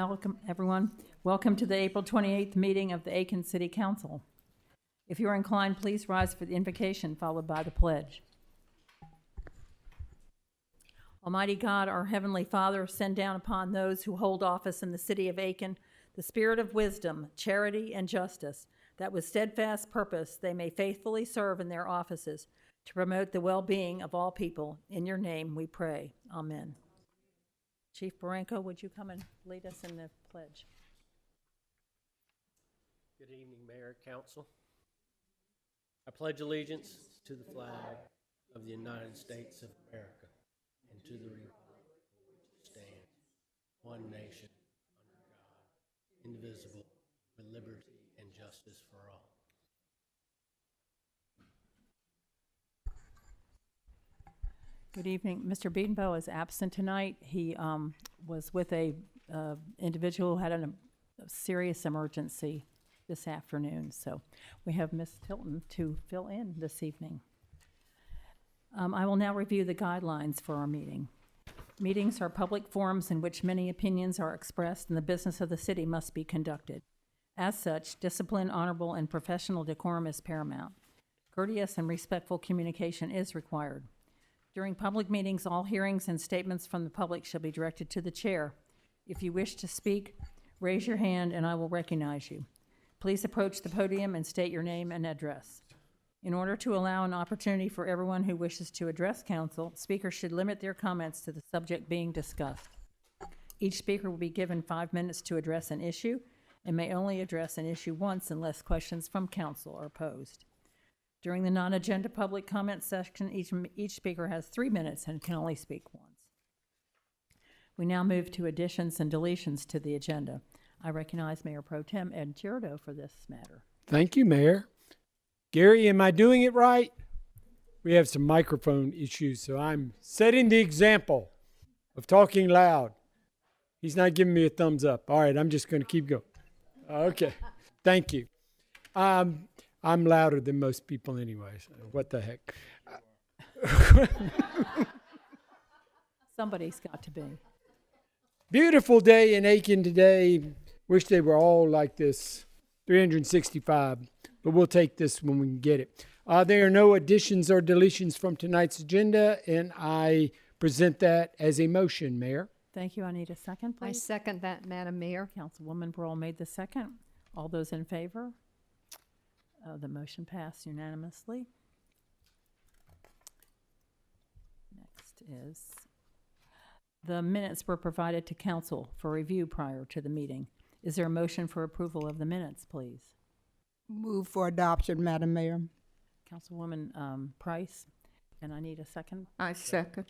Welcome, everyone. Welcome to the April 28th meeting of the Aiken City Council. If you are inclined, please rise for the invocation, followed by the pledge. Almighty God, our Heavenly Father, send down upon those who hold office in the city of Aiken the spirit of wisdom, charity, and justice, that with steadfast purpose they may faithfully serve in their offices to promote the well-being of all people. In your name we pray. Amen. Chief Baranko, would you come and lead us in the pledge? Good evening, Mayor, Council. I pledge allegiance to the flag of the United States of America and to the republic for which it stands, one nation, under God, indivisible, with liberty and justice for all. Good evening. Mr. Beedenbow is absent tonight. He was with a individual who had a serious emergency this afternoon. So we have Ms. Tilton to fill in this evening. I will now review the guidelines for our meeting. Meetings are public forums in which many opinions are expressed and the business of the city must be conducted. As such, discipline, honorable, and professional decorum is paramount. Courteous and respectful communication is required. During public meetings, all hearings and statements from the public shall be directed to the chair. If you wish to speak, raise your hand and I will recognize you. Please approach the podium and state your name and address. In order to allow an opportunity for everyone who wishes to address council, speakers should limit their comments to the subject being discussed. Each speaker will be given 5 minutes to address an issue and may only address an issue once unless questions from council are posed. During the non-agenda public comment section, each speaker has 3 minutes and can only speak once. We now move to additions and deletions to the agenda. I recognize Mayor Pro Tem Ed Girardeau for this matter. Thank you, Mayor. Gary, am I doing it right? We have some microphone issues, so I'm setting the example of talking loud. He's not giving me a thumbs up. All right, I'm just going to keep going. Okay, thank you. I'm louder than most people anyway, so what the heck. Somebody's got to be. Beautiful day in Aiken today. Wish they were all like this, 365, but we'll take this when we can get it. There are no additions or deletions from tonight's agenda, and I present that as a motion, Mayor. Thank you. I need a second, please. I second that, Madam Mayor. Councilwoman Brawl made the second. All those in favor? The motion passed unanimously. Next is, the minutes were provided to council for review prior to the meeting. Is there a motion for approval of the minutes, please? Move for adoption, Madam Mayor. Councilwoman Price, and I need a second. I second.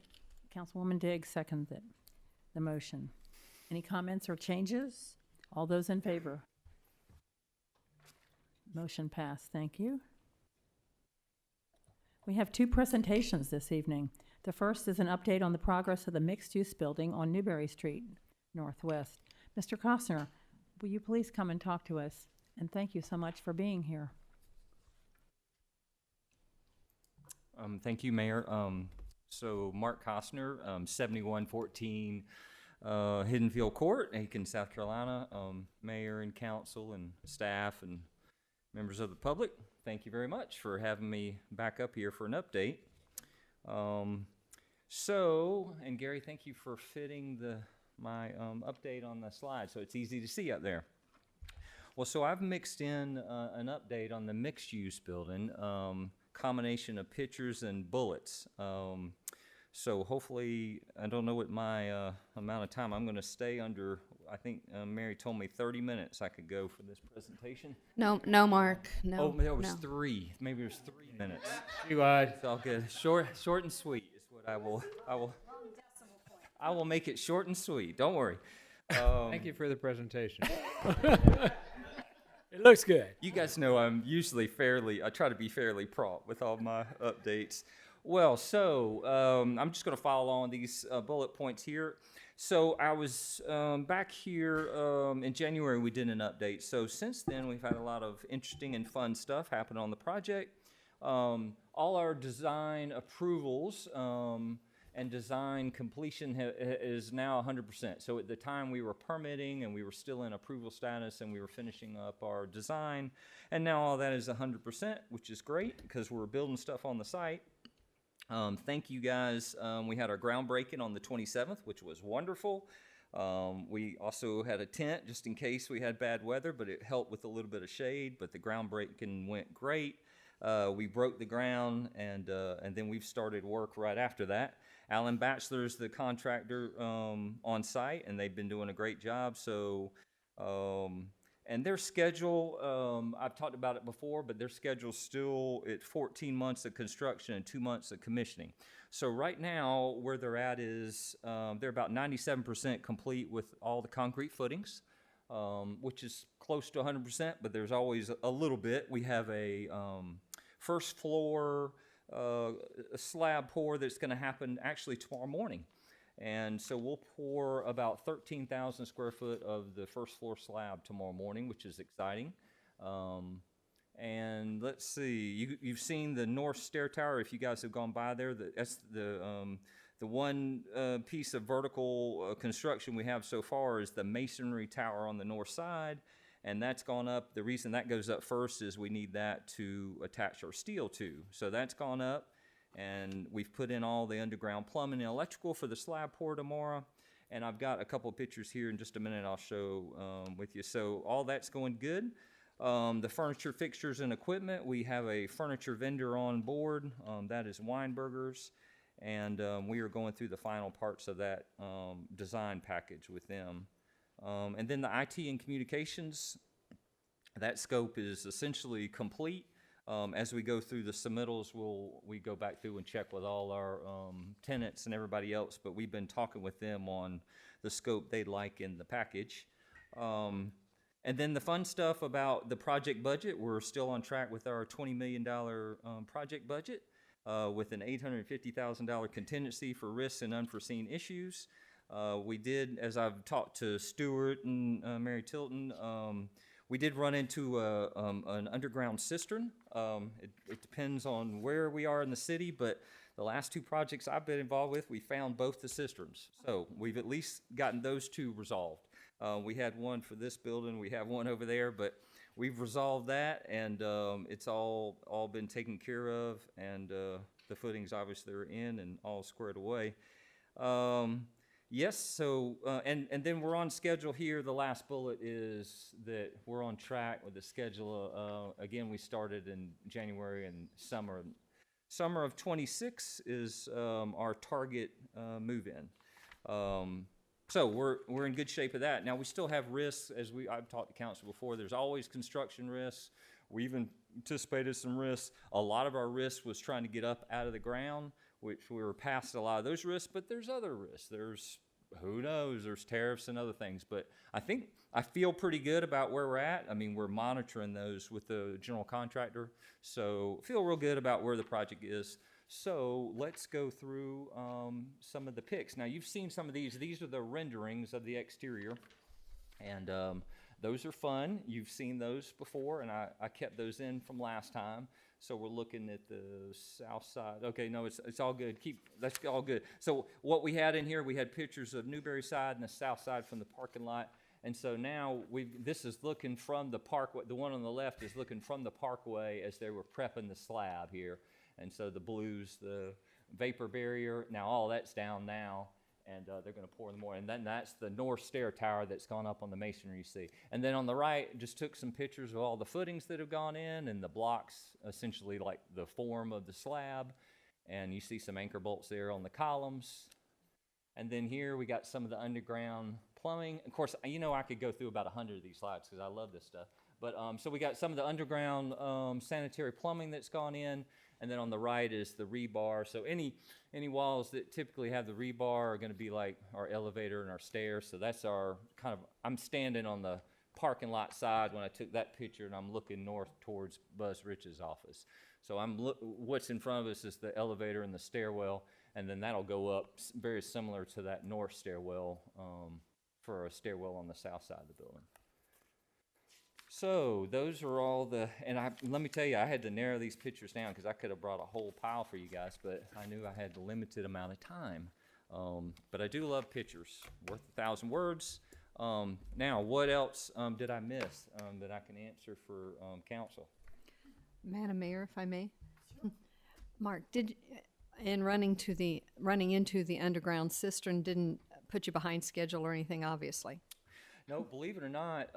Councilwoman Diggs seconds it, the motion. Any comments or changes? All those in favor? Motion passed. Thank you. We have 2 presentations this evening. The first is an update on the progress of the mixed-use building on Newberry Street Northwest. Mr. Costner, will you please come and talk to us? And thank you so much for being here. Thank you, Mayor. So Mark Costner, 7114 Hiddenfield Court, Aiken, South Carolina. Mayor and council and staff and members of the public, thank you very much for having me back up here for an update. And Gary, thank you for fitting my update on the slide so it's easy to see up there. Well, so I've mixed in an update on the mixed-use building, combination of pictures and bullets. So hopefully, I don't know what my amount of time, I'm going to stay under, I think Mary told me 30 minutes I could go for this presentation. No, Mark. No. Oh, there was no. 3. Maybe it was 3 minutes. You lied. It's all good. Short and sweet is what I will make it short and sweet. Don't worry. Thank you for the presentation. It looks good. You guys know I'm usually I try to be fairly prompt with all my updates. Well, so I'm just going to follow along these bullet points here. So I was back here in January, we did an update. So since then, we've had a lot of interesting and fun stuff happen on the project. All our design approvals and design completion is now 100%. So at the time we were permitting and we were still in approval status and we were finishing up our design, and now all that is 100%, which is great because we're building stuff on the site. Thank you guys. We had our groundbreaking on the 27th, which was wonderful. We also had a tent just in case we had bad weather, but it helped with a little bit of shade, but the groundbreaking went great. We broke the ground, and then we've started work right after that. Alan Batchelor's the contractor on site, and they've been doing a great job. So, and their schedule, I've talked about it before, but their schedule's still at 14 months of construction and 2 months of commissioning. So right now, where they're at is they're about 97% complete with all the concrete footings, which is close to 100%, but there's always a little bit. We have a first floor slab pour that's going to happen actually tomorrow morning. And so we'll pour about 13,000 square foot of the first floor slab tomorrow morning, which is exciting. And let's see, you've seen the north stair tower. If you guys have gone by there, that's the one piece of vertical construction we have so far is the masonry tower on the north side, and that's gone up. The reason that goes up first is we need that to attach our steel to. So that's gone up, and we've put in all the underground plumbing and electrical for the slab pour tomorrow. And I've got a couple of pictures here in just a minute I'll show with you. So all that's going good. The furniture, fixtures, and equipment, we have a furniture vendor on board. That is Weinberger's. And we are going through the final parts of that design package with them. And then the IT and communications, that scope is essentially complete. As we go through the submittals, we go back through and check with all our tenants and everybody else, but we've been talking with them on the scope they'd like in the package. And then the fun stuff about the project budget, we're still on track with our $20 million project budget with an $850,000 contingency for risks and unforeseen issues. We did, as I've talked to Stuart and Mary Tilton, we did run into an underground cistern. It depends on where we are in the city, but the last two projects I've been involved with, we found both the cisterns. So we've at least gotten those two resolved. We had one for this building, we have one over there, but we've resolved that, and it's all been taken care of, and the footings obviously are in and all squared away. Yes, so, and then we're on schedule here. The last bullet is that we're on track with the schedule. Again, we started in January, and summer of 26 is our target move-in. So we're in good shape of that. Now, we still have risks, as I've talked to council before. There's always construction risks. We even anticipated some risks. A lot of our risk was trying to get up out of the ground, which we were past a lot of those risks, but there's other risks. There's, who knows, there's tariffs and other things. But I feel pretty good about where we're at. I mean, we're monitoring those with the general contractor. So feel real good about where the project is. So let's go through some of the pics. Now, you've seen some of these. These are the renderings of the exterior. And those are fun. You've seen those before, and I kept those in from last time. So we're looking at the south side. Okay, no, it's all good. That's all good. So what we had in here, we had pictures of Newberry side and the south side from the parking lot. And so now this is looking from the parkway. The one on the left is looking from the parkway as they were prepping the slab here. And so the blues, the vapor barrier, now all that's down now, and they're going to pour more. And then that's the north stair tower that's gone up on the masonry you see. And then on the right, just took some pictures of all the footings that have gone in and the blocks, essentially like the form of the slab. And you see some anchor bolts there on the columns. And then here we got some of the underground plumbing. Of course, you know I could go through about 100 of these slides because I love this stuff. But so we got some of the underground sanitary plumbing that's gone in. And then on the right is the rebar. So any walls that typically have the rebar are going to be like our elevator and our stairs. So that's our kind of, I'm standing on the parking lot side when I took that picture, and I'm looking north towards Buzz Rich's office. So what's in front of us is the elevator and the stairwell, and then that'll go up very similar to that north stairwell for a stairwell on the south side of the building. So those are all let me tell you, I had to narrow these pictures down because I could have brought a whole pile for you guys, but I knew I had a limited amount of time. But I do love pictures, worth 1,000 words. Now, what else did I miss that I can answer for council? Madam Mayor, if I may. Mark, in running into the underground cistern didn't put you behind schedule or anything, obviously? No, believe it or not,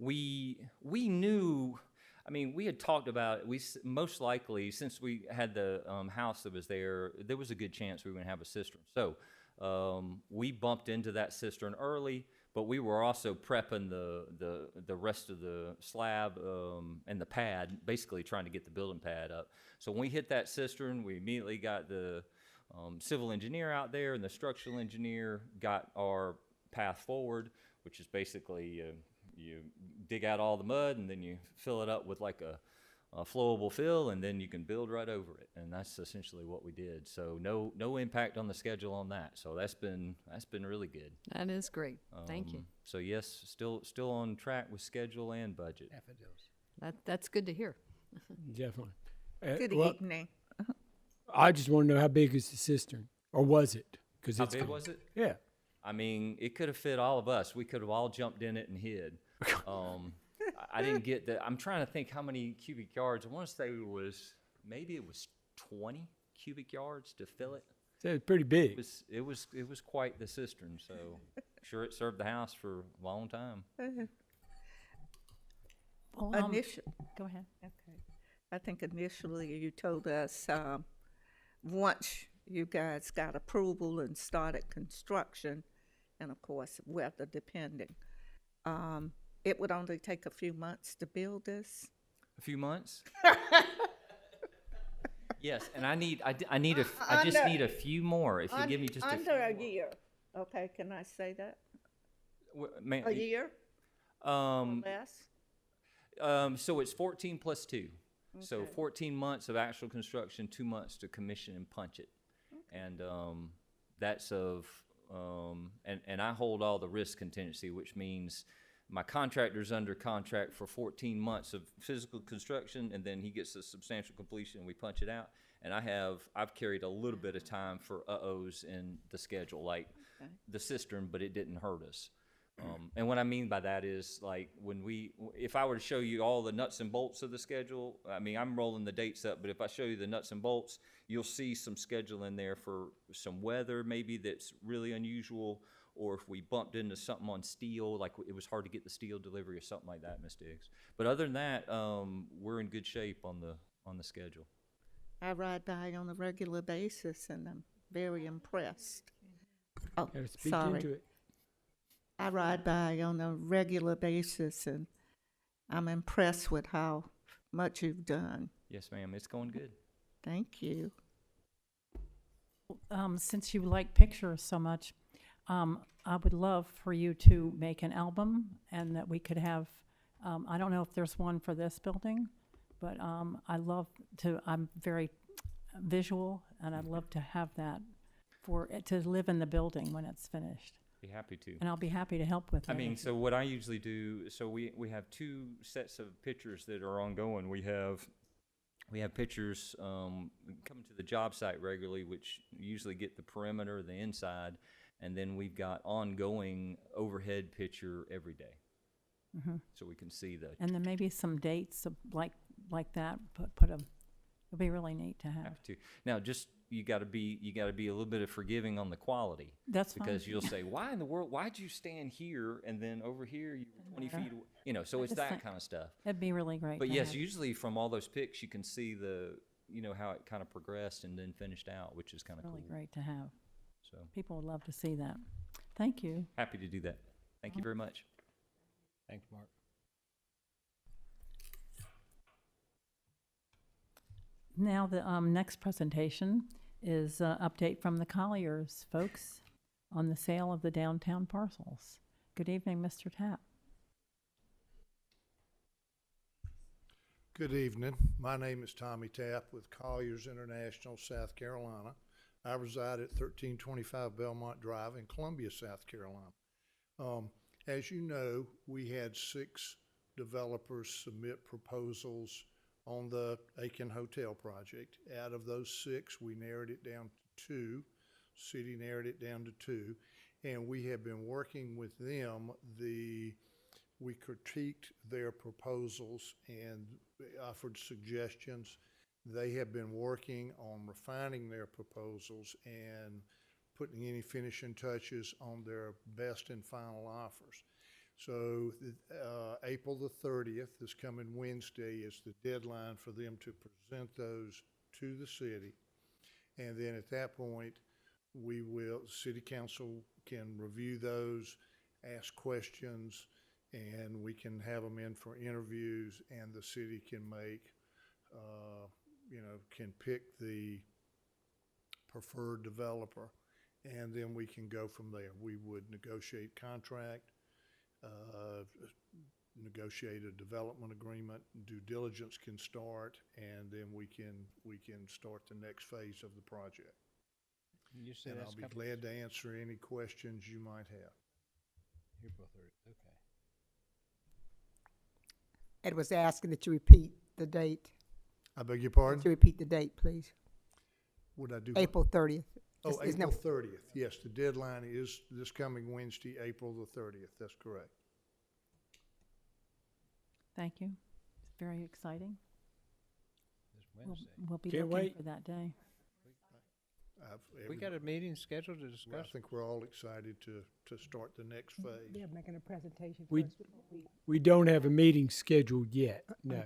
we knew. I mean, we had talked about it. Most likely, since we had the house that was there was a good chance we were going to have a cistern. So we bumped into that cistern early, but we were also prepping the rest of the slab and the pad, basically trying to get the building pad up. So when we hit that cistern, we immediately got the civil engineer out there, and the structural engineer got our path forward, which is basically you dig out all the mud and then you fill it up with like a flowable fill, and then you can build right over it. And that's essentially what we did. So no impact on the schedule on that. So that's been really good. That is great. Thank you. So yes, still on track with schedule and budget. That's good to hear. Definitely. Good Well, evening. I just want to know how big is the cistern, or was it? Because How it's big was it? Yeah. I mean, it could have fit all of us. We could have all jumped in it and hid. I didn't get that. I'm trying to think how many cubic yards. I want to say it was 20 cubic yards to fill it. So it's pretty big. It was quite the cistern. So sure, it served the house for a long time. Well, go ahead. Okay. I think initially you told us once you guys got approval and started construction, and of course weather depending, it would only take a few months to build this. A few months. Yes, and I just need a few more. If you give me just a few under a more. year. Okay, can I say that? Man, A year or less? So it's 14 plus 2. So 14 months of actual construction, 2 months to commission and punch it. And that's and I hold all the risk contingency, which means my contractor's under contract for 14 months of physical construction, and then he gets a substantial completion and we punch it out. And I've carried a little bit of time for uh-ohs in the schedule, like the cistern, but it didn't hurt us. And what I mean by that is, like, if I were to show you all the nuts and bolts of the schedule, I mean, I'm rolling the dates up, but if I show you the nuts and bolts, you'll see some schedule in there for some weather maybe that's really unusual, or if we bumped into something on steel, like it was hard to get the steel delivery or something like that, Ms. Diggs. But other than that, we're in good shape on the schedule. I ride by on a regular basis and I'm very impressed. Oh, Gotta speak sorry. into it. I ride by on a regular basis and I'm impressed with how much you've done. Yes, ma'am, it's going good. Thank you. Since you like pictures so much, I would love for you to make an album, and that we could have, I don't know if there's one for this building, but I'm very visual, and I'd love to have that for it to live in the building when it's finished. Be happy to. And I'll be happy to help with that. I mean, so what I usually do, so we have 2 sets of pictures that are ongoing. We have pictures coming to the job site regularly, which usually get the perimeter, the inside, and then we've got ongoing overhead picture every day. So we can see the. And then maybe some dates of like that. It'll be really neat to have. Have to. Now, just you got to be a little bit of forgiving on the quality. That's fine. Because you'll say, why in the world? Why'd you stand here and then over here you were 20 feet away? You know, so it's just that think- kind of stuff. It'd be really great. But to yes, have. usually from all those pics, you can see how it kind of progressed and then finished out, which is kind of Really cool. great to have. So People would love to see that. Thank you. happy to do that. Thank you very much. Thanks, Mark. Now, the next presentation is an update from the Colliers folks on the sale of the downtown parcels. Good evening, Mr. Tapp. Good evening. My name is Tommy Tapp with Colliers International, South Carolina. I reside at 1325 Belmont Drive in Columbia, South Carolina. As you know, we had 6 developers submit proposals on the Aiken Hotel project. Out of those 6, we narrowed it down to 2. City narrowed it down to 2. And we have been working with them. We critiqued their proposals and offered suggestions. They have been working on refining their proposals and putting any finishing touches on their best and final offers. So April the 30th, this coming Wednesday, is the deadline for them to present those to the city. And then at that point, city council can review those, ask questions, and we can have them in for interviews, and the city can make, can pick the preferred developer, and then we can go from there. We would negotiate contract, negotiate a development agreement, due diligence can start, and then we can start the next phase of the project. You say And that's I'll be coming glad to answer any questions you might have. April 3rd, okay. Ed was asking that you repeat the date. I beg your Could you pardon? repeat the date, please? Would I do? April 30th. Oh, Is April no- 30th. Yes, the deadline is this coming Wednesday, April the 30th. That's correct. Thank you. It's very exciting. This We'll, Wednesday. we'll be Can't looking wait. for that day. We got a meeting scheduled to I discuss. think we're all excited to start the next phase. They're making a presentation. We- first. We don't have a meeting scheduled yet, no.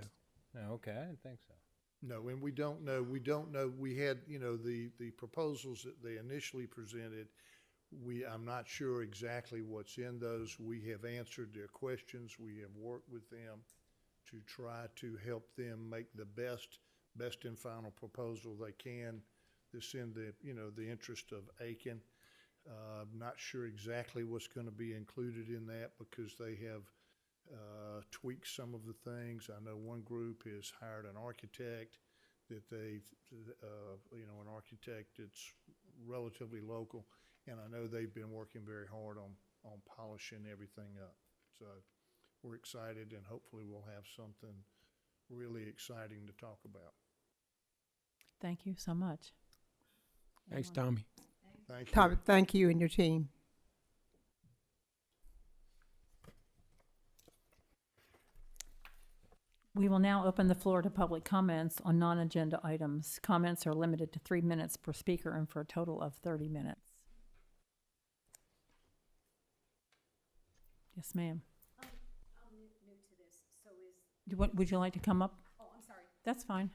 No, okay, I didn't think so. No, and we don't know, we had, the proposals that they initially presented, I'm not sure exactly what's in those. We have answered their questions. We have worked with them to try to help them make the best and final proposal they can. This in the interest of Aiken. I'm not sure exactly what's going to be included in that because they have tweaked some of the things. I know one group has hired an architect that an architect that's relatively local, and I know they've been working very hard on polishing everything up. So we're excited, and hopefully we'll have something really exciting to talk about. Thank you so much. Thanks, Tommy. Thank you. Tom, thank you and your team. We will now open the floor to public comments on non-agenda items. Comments are limited to 3 minutes per speaker and for a total of 30 minutes. Yes, ma'am. I'm new to this, so is, Would you like to come up? oh, I'm sorry. That's fine.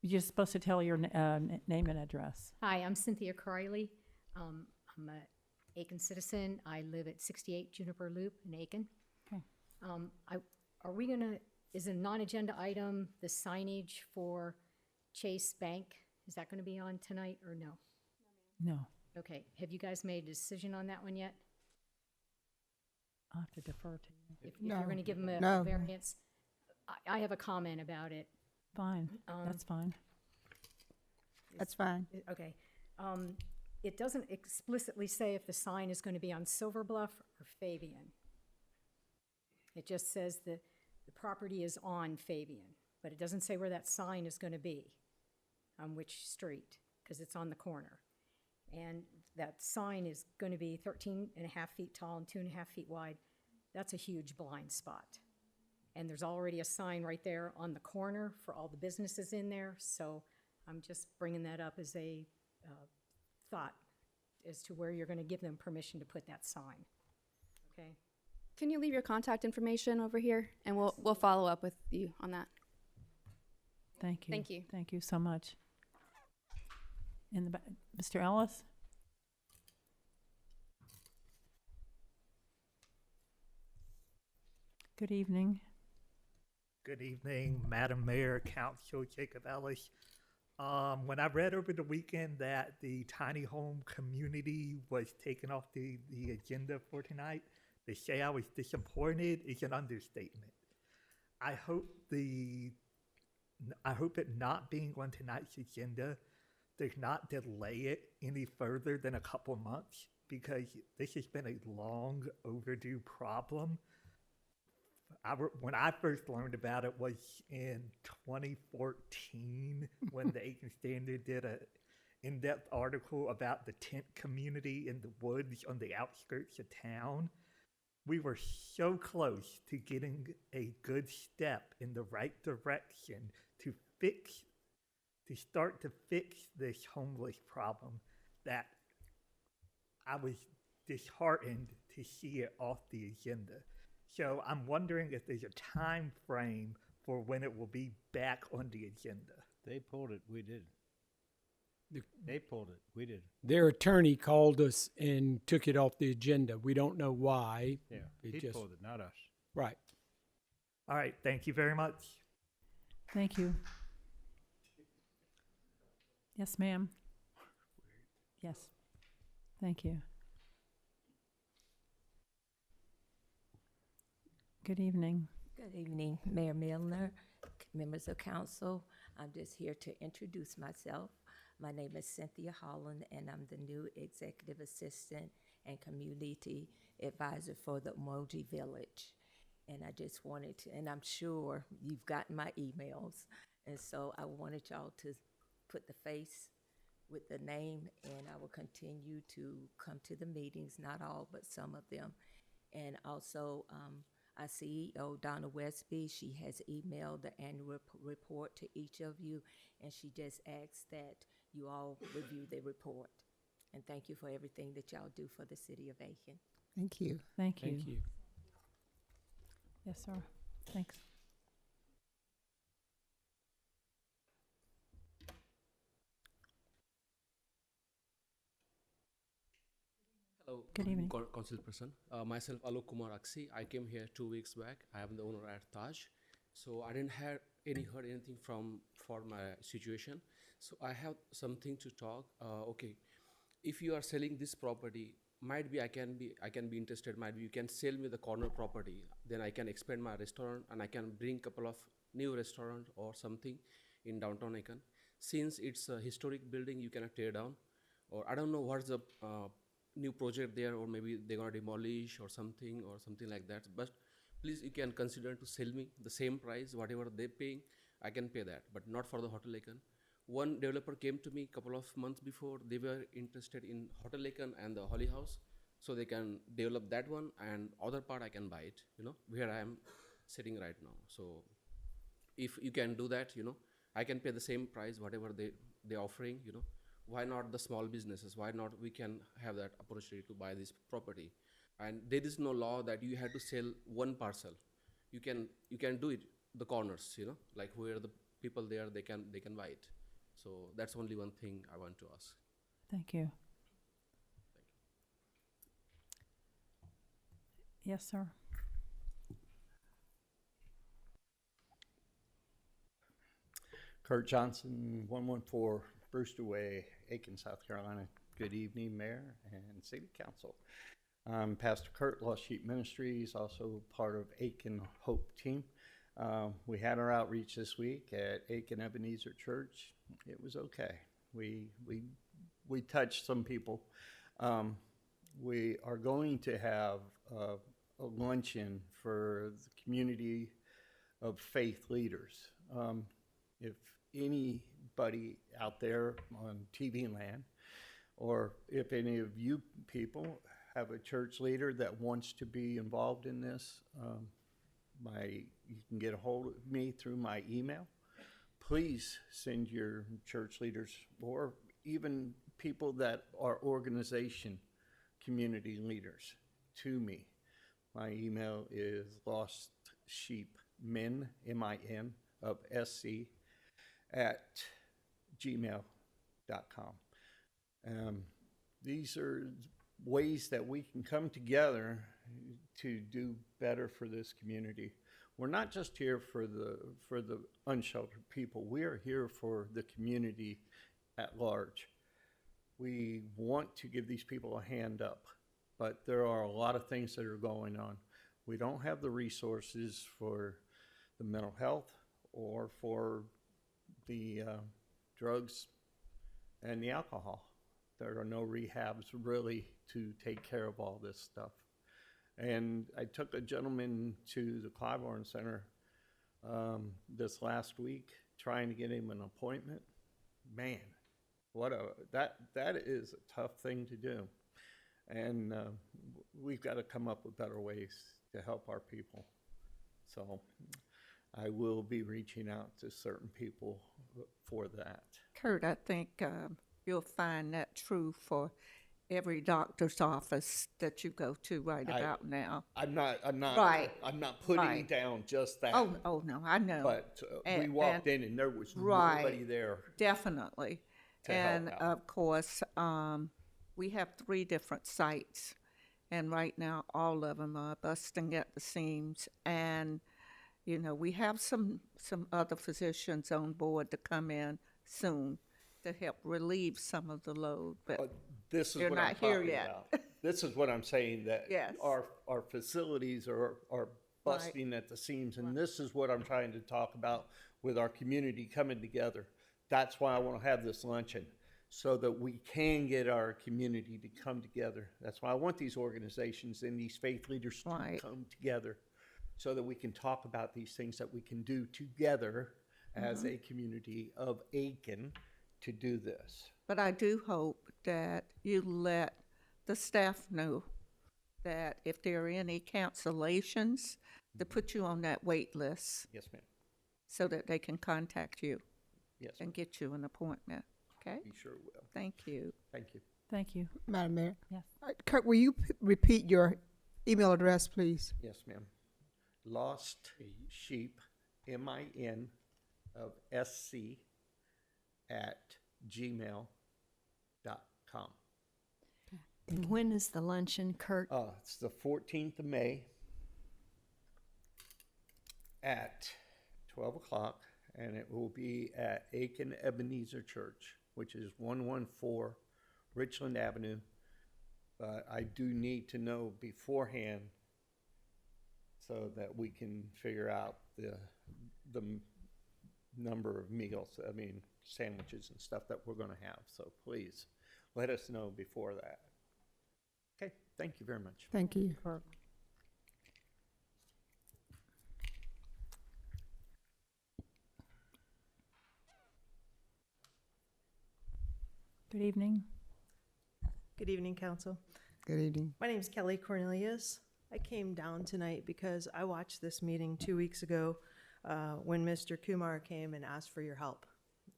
You're just supposed to tell your name and address. Hi, I'm Cynthia Corley. I'm a Aiken citizen. I live at 68 Juniper Loop in Aiken. Okay. Are we gonna, is a non-agenda item the signage for Chase Bank? Is that gonna be on tonight or no? No, Okay, have you guys made a decision on that one yet? I'll have to defer to you. If you're No. gonna give them a No. variance? I have a comment about it. Fine, that's fine. That's fine. Okay. It doesn't explicitly say if the sign is going to be on Silver Bluff or Fabian. It just says that the property is on Fabian, but it doesn't say where that sign is going to be, on which street, because it's on the corner. And that sign is going to be 13 and a half feet tall and 2.5 feet wide. That's a huge blind spot. And there's already a sign right there on the corner for all the businesses in there, so I'm just bringing that up as a thought as to where you're going to give them permission to put that sign. Okay? Can you leave your contact information over here, and we'll follow up with you on that. Thank you. Thank you. Thank you so much. In the back, Mr. Ellis? Good evening. Good evening, Madam Mayor, Council Jacob Ellis. When I read over the weekend that the tiny home community was taken off the agenda for tonight, to say I was disappointed is an understatement. I hope it not being on tonight's agenda does not delay it any further than a couple months, because this has been a long overdue problem. when I first learned about it was in 2014 when the Aiken Standard did a in-depth article about the tent community in the woods on the outskirts of town. We were so close to getting a good step in the right direction to start to fix this homeless problem that I was disheartened to see it off the agenda. So I'm wondering if there's a time frame for when it will be back on the agenda. They pulled it, we did. They pulled it, we did. Their attorney called us and took it off the agenda. We don't know why. Yeah, It he just- pulled it, not us. Right. All right, thank you very much. Thank you. Yes, ma'am. Yes. Thank you. Good evening. Good evening, Mayor Milner, members of council. I'm just here to introduce myself. My name is Cynthia Holland, and I'm the new Executive Assistant and Community Advisor for the Emoji Village. And I just wanted to, and I'm sure you've gotten my emails, and so I wanted y'all to put the face with the name, and I will continue to come to the meetings, not all, but some of them. And also, our CEO, Donna Westby, she has emailed the annual report to each of you, and she just asks that you all review the report. And thank you for everything that y'all do for the city of Aiken. Thank you. Thank you. Thank you. Yes, sir. Thanks. Hello, Good evening. Council person. Myself, Alok Kumar Aksi. I came here 2 weeks back. I am the owner at Taj. So I didn't heard anything for my situation. So I have something to talk. Okay, if you are selling this property, might be I can be interested. Might be you can sell me the corner property. Then I can expand my restaurant and I can bring couple of new restaurant or something in downtown Aiken. Since it's a historic building, you cannot tear down. Or I don't know what's the new project there, or maybe they're gonna demolish or something like that. But please, you can consider to sell me the same price, whatever they paying, I can pay that, but not for the Hotel Aiken. One developer came to me a couple of months before. They were interested in Hotel Aiken and the Holly House, so they can develop that one, and other part I can buy it. Where I am sitting right now. So if you can do that, I can pay the same price, whatever they're offering. Why not the small businesses? Why not we can have that opportunity to buy this property? And there is no law that you have to sell one parcel. You can do it the corners, like where the people there they can buy it. So that's only one thing I want to ask. Thank you. Yes, sir. Kurt Johnson, 114 Brewster Way, Aiken, South Carolina. Good evening, Mayor and City Council. I'm Pastor Kurt, Lost Sheep Ministries, also part of Aiken Hope team. We had our outreach this week at Aiken Ebenezer Church. It was okay. We touched some people. We are going to have a luncheon for the community of faith leaders. If anybody out there on TV land, or if any of you people have a church leader that wants to be involved in this, you can get a hold of me through my email. Please send your church leaders, or even people that are organization community leaders, to me. My email is lostsheepmin, M-I-N, of SC, at gmail.com. These are ways that we can come together to do better for this community. We're not just here for the unsheltered people. We are here for the community at large. We want to give these people a hand up, but there are a lot of things that are going on. We don't have the resources for the mental health or for the drugs and the alcohol. There are no rehabs really to take care of all this stuff. And I took a gentleman to the Clybourne Center this last week, trying to get him an appointment. Man, that is a tough thing to do. And we've got to come up with better ways to help our people. So I will be reaching out to certain people for that. Kurt, I think you'll find that true for every doctor's office that you go to about now. I'm not Right. I'm not putting Right. down just that. Oh no, I know. But we And- walked in and there was Right. nobody there. Definitely. to help And out. of course, we have 3 different sites, and right now all of them are busting at the seams. And you know, we have some other physicians on board to come in soon to help relieve some of the load, but This is they're what not I'm here talking yet. about. This is what I'm saying, that Yes. our facilities are busting at the seams, and this is what I'm trying to talk about with our community coming together. That's why I want to have this luncheon, so that we can get our community to come together. That's why I want these organizations and these faith leaders to Right. come together, so that we can talk about these things that we can do together as a community of Aiken to do this. But I do hope that you let the staff know that if there are any cancellations, to put you on that wait list Yes, ma'am. so that they can contact you Yes, ma'am. and get you an appointment. Okay? We sure will. Thank you. Thank you. Thank you. Madam Mayor. Yes. Kurt, will you repeat your email address, please? Yes, ma'am. Lost Sheep, MIN of SC at gmail.com. And when is the luncheon, Kurt? It's the 14th of May at 12 o'clock, and it will be at Aiken Ebenezer Church, which is 114 Richland Avenue. But I do need to know beforehand so that we can figure out the number of meals, I mean, sandwiches and stuff that we're going to have. So please let us know before that. Okay, thank you very much. Thank you. Good evening. Good evening, Council. Good evening. My name is Kelly Cornelius. I came down tonight because I watched this meeting 2 weeks ago when Mr. Kumar came and asked for your help.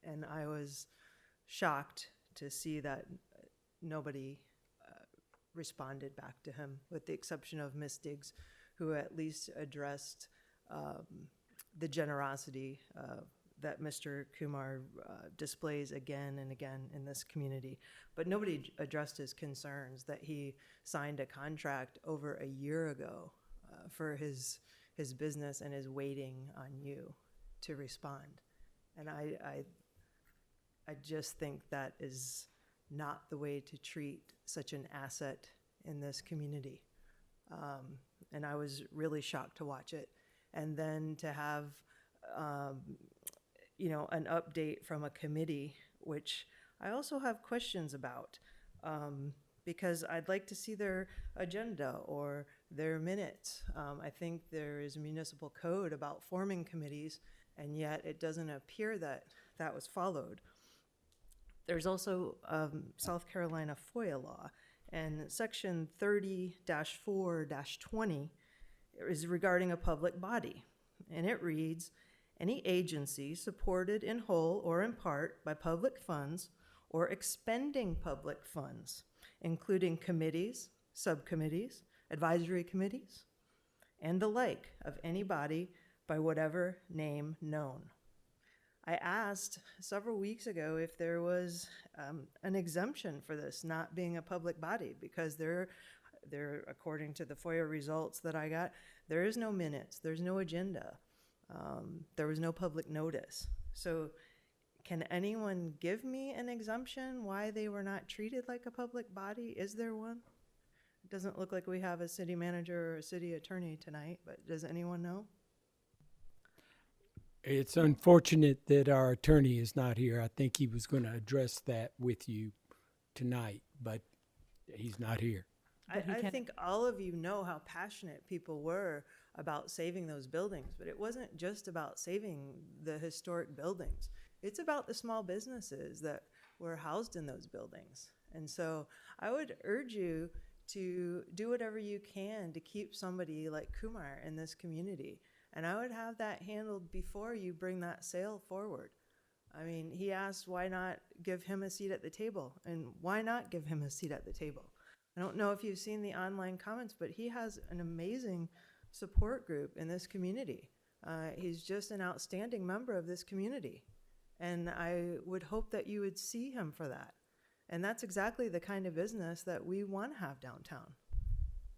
And I was shocked to see that nobody responded back to him, with the exception of Ms. Diggs, who at least addressed the generosity that Mr. Kumar displays again and again in this community. But nobody addressed his concerns that he signed a contract over a year ago for his business and is waiting on you to respond. And I just think that is not the way to treat such an asset in this community. And I was really shocked to watch it. And then to have an update from a committee, which I also have questions about, because I'd like to see their agenda or their minutes. I think there is a municipal code about forming committees, and yet it doesn't appear that that was followed. There's also South Carolina FOIA law, and section 30-4-20 is regarding a public body, and it reads, any agency supported in whole or in part by public funds or expending public funds, including committees, subcommittees, advisory committees, and the like of any body by whatever name known. I asked several weeks ago if there was an exemption for this not being a public body, because there, according to the FOIA results that I got, there is no minutes, there's no agenda. There was no public notice. So can anyone give me an exemption why they were not treated like a public body? Is there one? It doesn't look like we have a city manager or a city attorney tonight, but does anyone know? It's unfortunate that our attorney is not here. I think he was going to address that with you tonight, but he's not here. But he I can- think all of you know how passionate people were about saving those buildings, but it wasn't just about saving the historic buildings. It's about the small businesses that were housed in those buildings. And so I would urge you to do whatever you can to keep somebody like Kumar in this community. And I would have that handled before you bring that sale forward. I mean, he asked why not give him a seat at the table, and why not give him a seat at the table? I don't know if you've seen the online comments, but he has an amazing support group in this community. He's just an outstanding member of this community. And I would hope that you would see him for that. And that's exactly the kind of business that we want to have downtown.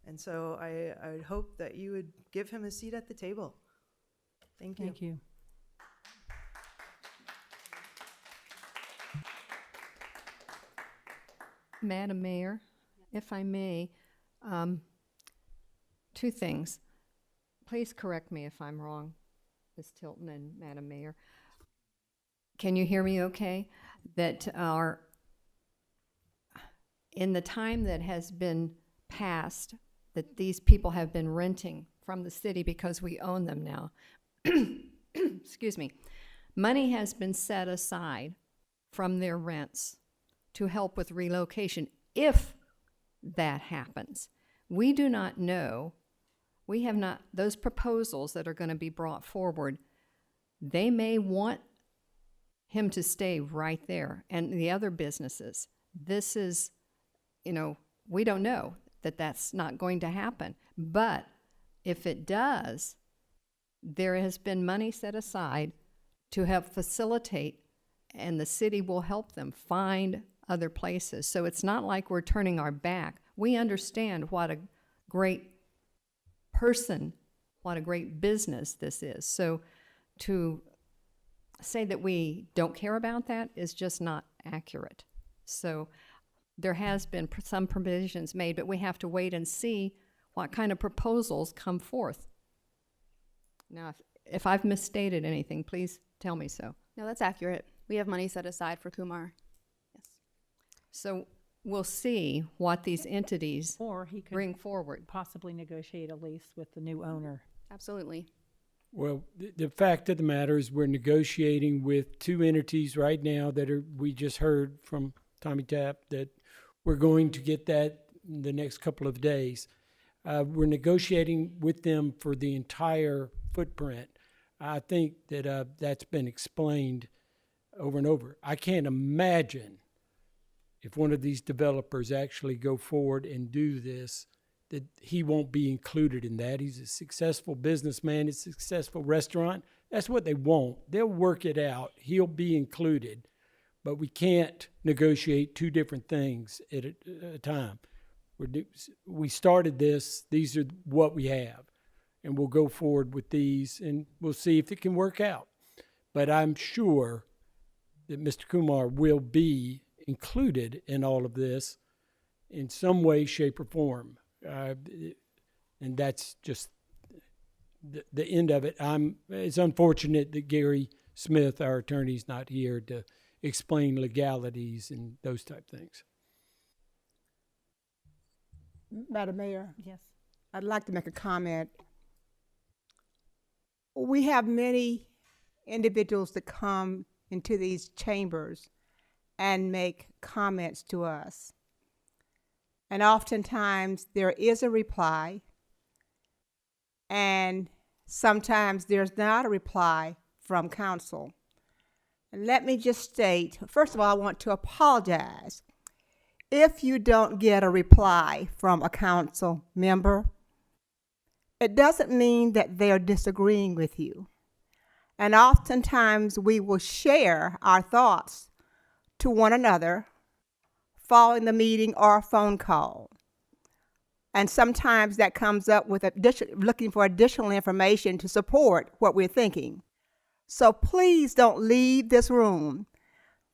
And so I would hope that you would give him a seat at the table. Thank you. Thank you. Madam Mayor, if I may, two things. Please correct me if I'm wrong, Ms. Tilton and Madam Mayor. Can you hear me okay? That in the time that has been passed, that these people have been renting from the city because we own them now, excuse me, money has been set aside from their rents to help with relocation if that happens. We do not know, we have not, those proposals that are going to be brought forward, they may want him to stay right there, and the other businesses. This is, you know, we don't know that that's not going to happen. But if it does, there has been money set aside to help facilitate, and the city will help them find other places. So it's not like we're turning our back. We understand what a great person, what a great business this is. So to say that we don't care about that is just not accurate. So there has been some provisions made, but we have to wait and see what kind of proposals come forth. Now, if I've misstated anything, please tell me so. No, that's accurate. We have money set aside for Kumar. Yes. So we'll see what these entities Or he could bring forward. possibly negotiate a lease with the new owner. Absolutely. Well, the fact of the matter is we're negotiating with two entities right now that are, we just heard from Tommy Tapp that we're going to get that in the next couple of days. We're negotiating with them for the entire footprint. I think that that's been explained over and over. I can't imagine if one of these developers actually go forward and do this, that he won't be included in that. He's a successful businessman, a successful restaurant. That's what they want. They'll work it out. He'll be included. But we can't negotiate two different things at a time. We started this. These are what we have. And we'll go forward with these, and we'll see if it can work out. But I'm sure that Mr. Kumar will be included in all of this in some way, shape, or form. And that's just the end of it. It's unfortunate that Gary Smith, our attorney, is not here to explain legalities and those type things. Madam Mayor, Yes. I'd like to make a comment. We have many individuals that come into these chambers and make comments to us. And oftentimes there is a reply, and sometimes there's not a reply from council. And let me just state, first of all, I want to apologize. If you don't get a reply from a council member, it doesn't mean that they're disagreeing with you. And oftentimes we will share our thoughts to one another following the meeting or a phone call. And sometimes that comes up with looking for additional information to support what we're thinking. So please don't leave this room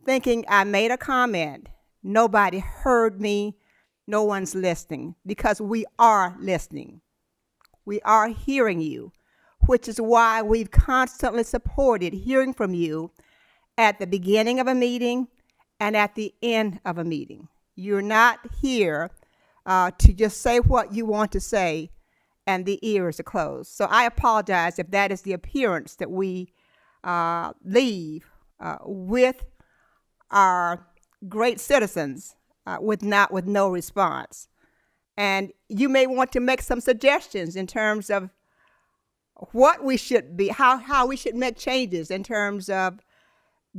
thinking I made a comment, nobody heard me, no one's listening, because we are listening. We are hearing you, which is why we've constantly supported hearing from you at the beginning of a meeting and at the end of a meeting. You're not here to just say what you want to say, and the ears are closed. So I apologize if that is the appearance that we leave with our great citizens with no response. And you may want to make some suggestions in terms of what we should be, how we should make changes in terms of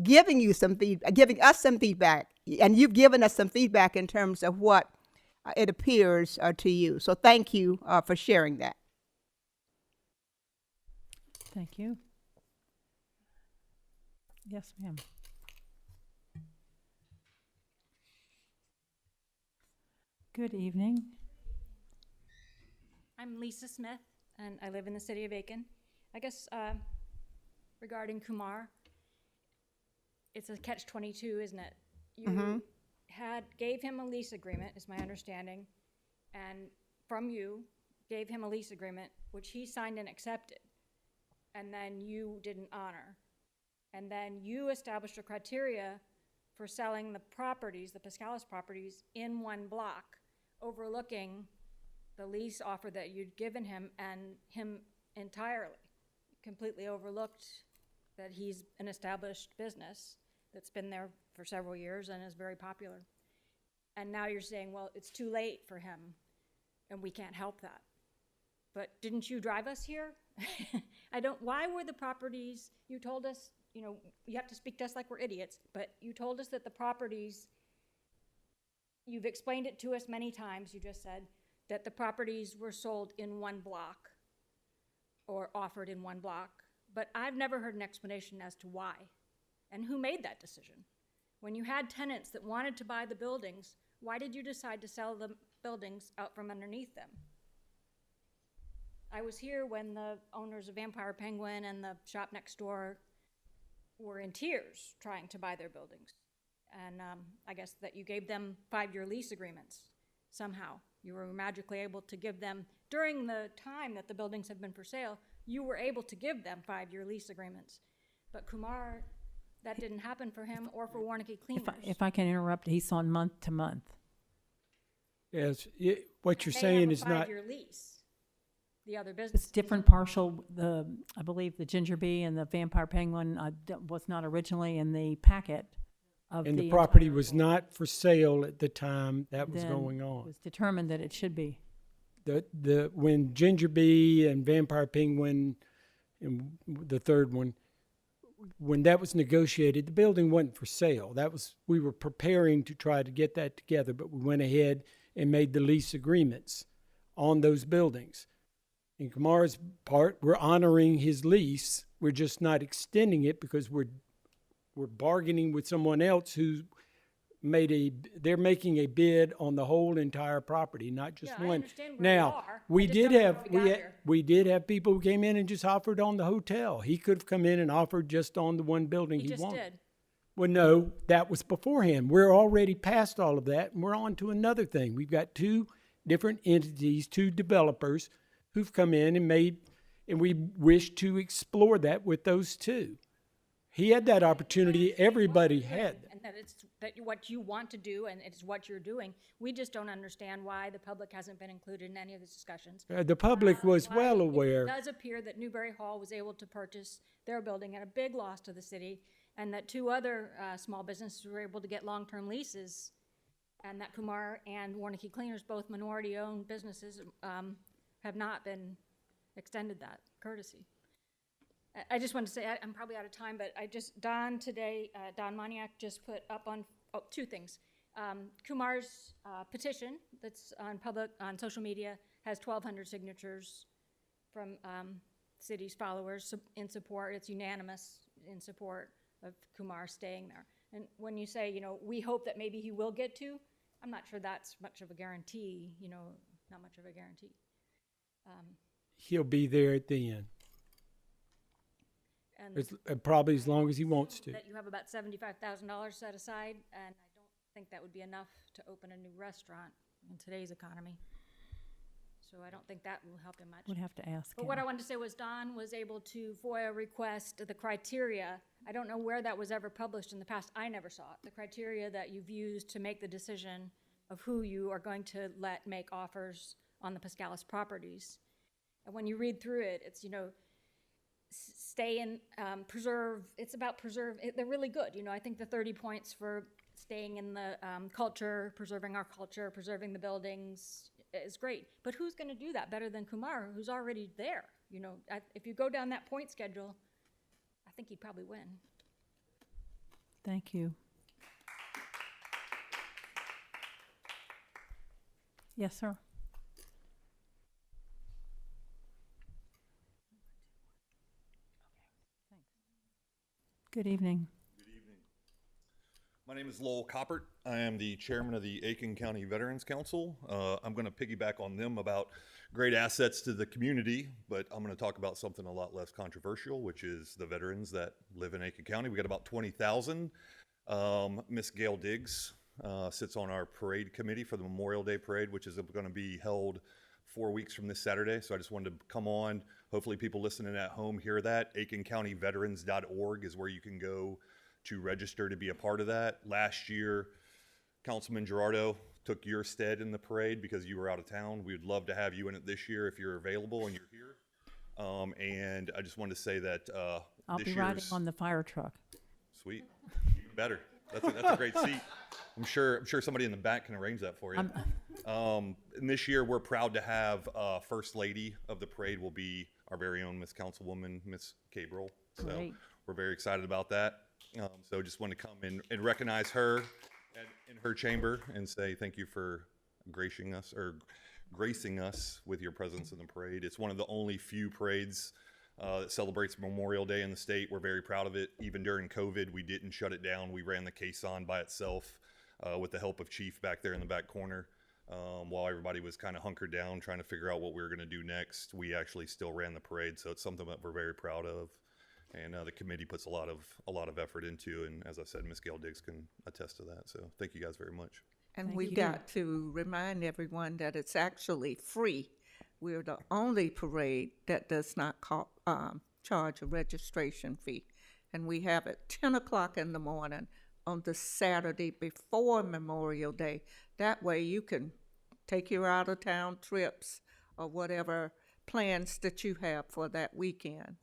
giving us some feedback, and you've given us some feedback in terms of what it appears to you. So thank you for sharing that. Thank you. Yes, ma'am. Good evening. I'm Lisa Smith, and I live in the city of Aiken. I guess regarding Kumar, it's a catch-22, isn't it? You gave him a lease agreement, is my understanding, and from you, gave him a lease agreement, which he signed and accepted, and then you didn't honor. And then you established a criteria for selling the properties, the Pascalis properties, in one block, overlooking the lease offer that you'd given him and him entirely. Completely overlooked that he's an established business that's been there for several years and is very popular. And now you're saying, well, it's too late for him and we can't help that. But didn't you drive us here? Why were the properties, you told us, you have to speak to us like we're idiots, but you told us that the properties, you've explained it to us many times, you just said, that the properties were sold in one block or offered in one block, but I've never heard an explanation as to why and who made that decision. When you had tenants that wanted to buy the buildings, why did you decide to sell the buildings out from underneath them? I was here when the owners of Vampire Penguin and the shop next door were in tears trying to buy their buildings. And I guess that you gave them 5-year lease agreements somehow. You were magically able to give them, during the time that the buildings have been for sale, you were able to give them 5-year lease agreements. But Kumar, that didn't happen for him or for Warnicki Cleaners. If I can interrupt, he's on month to month. Yes, what you're They saying have is a not. 5-year lease. The other business. It's different partial. I believe the Ginger Bee and the Vampire Penguin was not originally in the packet of And the the property entire was report. not for sale at the time that was Then going It on. was determined that it should be. When Ginger Bee and Vampire Penguin and the third one, when that was negotiated, the building wasn't for sale. We were preparing to try to get that together, but we went ahead and made the lease agreements on those buildings. In Kumar's part, we're honoring his lease. We're just not extending it because we're bargaining with someone else who's they're making a bid on the whole entire property, not just Yeah, I one. understand where you Now, are. I we just did don't know have how we got here. we did have people who came in and just offered on the hotel. He could have come in and offered just on the one building He he just wanted. did. Well, no, that was beforehand. We're already past all of that, and we're on to another thing. We've got 2 different entities, 2 developers who've come in and we wish to explore that with those 2. He had that opportunity. Everybody had. And that it's what you want to do and it's what you're doing. We just don't understand why the public hasn't been included in any of these discussions. The public was Why well aware. It does appear that Newberry Hall was able to purchase their building at a big loss to the city, and that 2 other small businesses were able to get long-term leases, and that Kumar and Warnicki Cleaners, both minority-owned businesses, have not been extended that courtesy. I just wanted to say, I'm probably out of time, but Don Moniak just put up on 2 things. Kumar's petition that's on social media has 1,200 signatures from city's followers in support. It's unanimous in support of Kumar staying there. And when you say, we hope that maybe he will get to, I'm not sure that's much of a guarantee, not much of a guarantee. He'll be there at the end. And Probably as long as he wants to. that you have about $75,000 set aside, and I don't think that would be enough to open a new restaurant in today's economy. So I don't think that will help him much. Would have to ask But him. what I wanted to say was Don was able to FOIA request the criteria. I don't know where that was ever published in the past. I never saw it. The criteria that you've used to make the decision of who you are going to let make offers on the Pascalis properties. And when you read through it, it's, stay in, preserve, it's about preserve, they're really good. I think the 30 points for staying in the culture, preserving our culture, preserving the buildings is great. But who's going to do that better than Kumar, who's already there? If you go down that point schedule, I think he'd probably win. Thank you. Yes, sir. Good evening. My name is Lowell Coppert. I am the chairman of the Aiken County Veterans Council. I'm going to piggyback on them about great assets to the community, but I'm going to talk about something a lot less controversial, which is the veterans that live in Aiken County. We got about 20,000. Miss Gail Diggs sits on our parade committee for the Memorial Day Parade, which is going to be held 4 weeks from this Saturday. So I just wanted to come on. Hopefully people listening at home hear that. AikenCountyVeterans.org is where you can go to register to be a part of that. Last year, Councilman Gerardo took your stead in the parade because you were out of town. We would love to have you in it this year if you're available and you're here. And I just wanted to say that I'll be riding on the fire truck. Sweet, even better. That's a great seat. I'm sure somebody in the back can arrange that for you. And this year we're proud to have First Lady of the parade will be our very own Miss Councilwoman, Miss Cabrel. So Great. We're very excited about that. So just want to come and recognize her in her chamber and say thank you for gracing us with your presence in the parade. It's one of the only few parades that celebrates Memorial Day in the state. We're very proud of it. Even during COVID, we didn't shut it down. We ran the caisson by itself with the help of Chief back there in the back corner. While everybody was kind of hunkered down trying to figure out what we were going to do next, we actually still ran the parade. So it's something that we're very proud of. And the committee puts a lot of effort into, and as I said, Ms. Gail Diggs can attest to that. So thank you guys very much. And Thank we've you. got to remind everyone that it's actually free. We're the only parade that does not charge a registration fee. And we have it 10 o'clock in the morning on the Saturday before Memorial Day. That way you can take your out-of-town trips or whatever plans that you have for that weekend.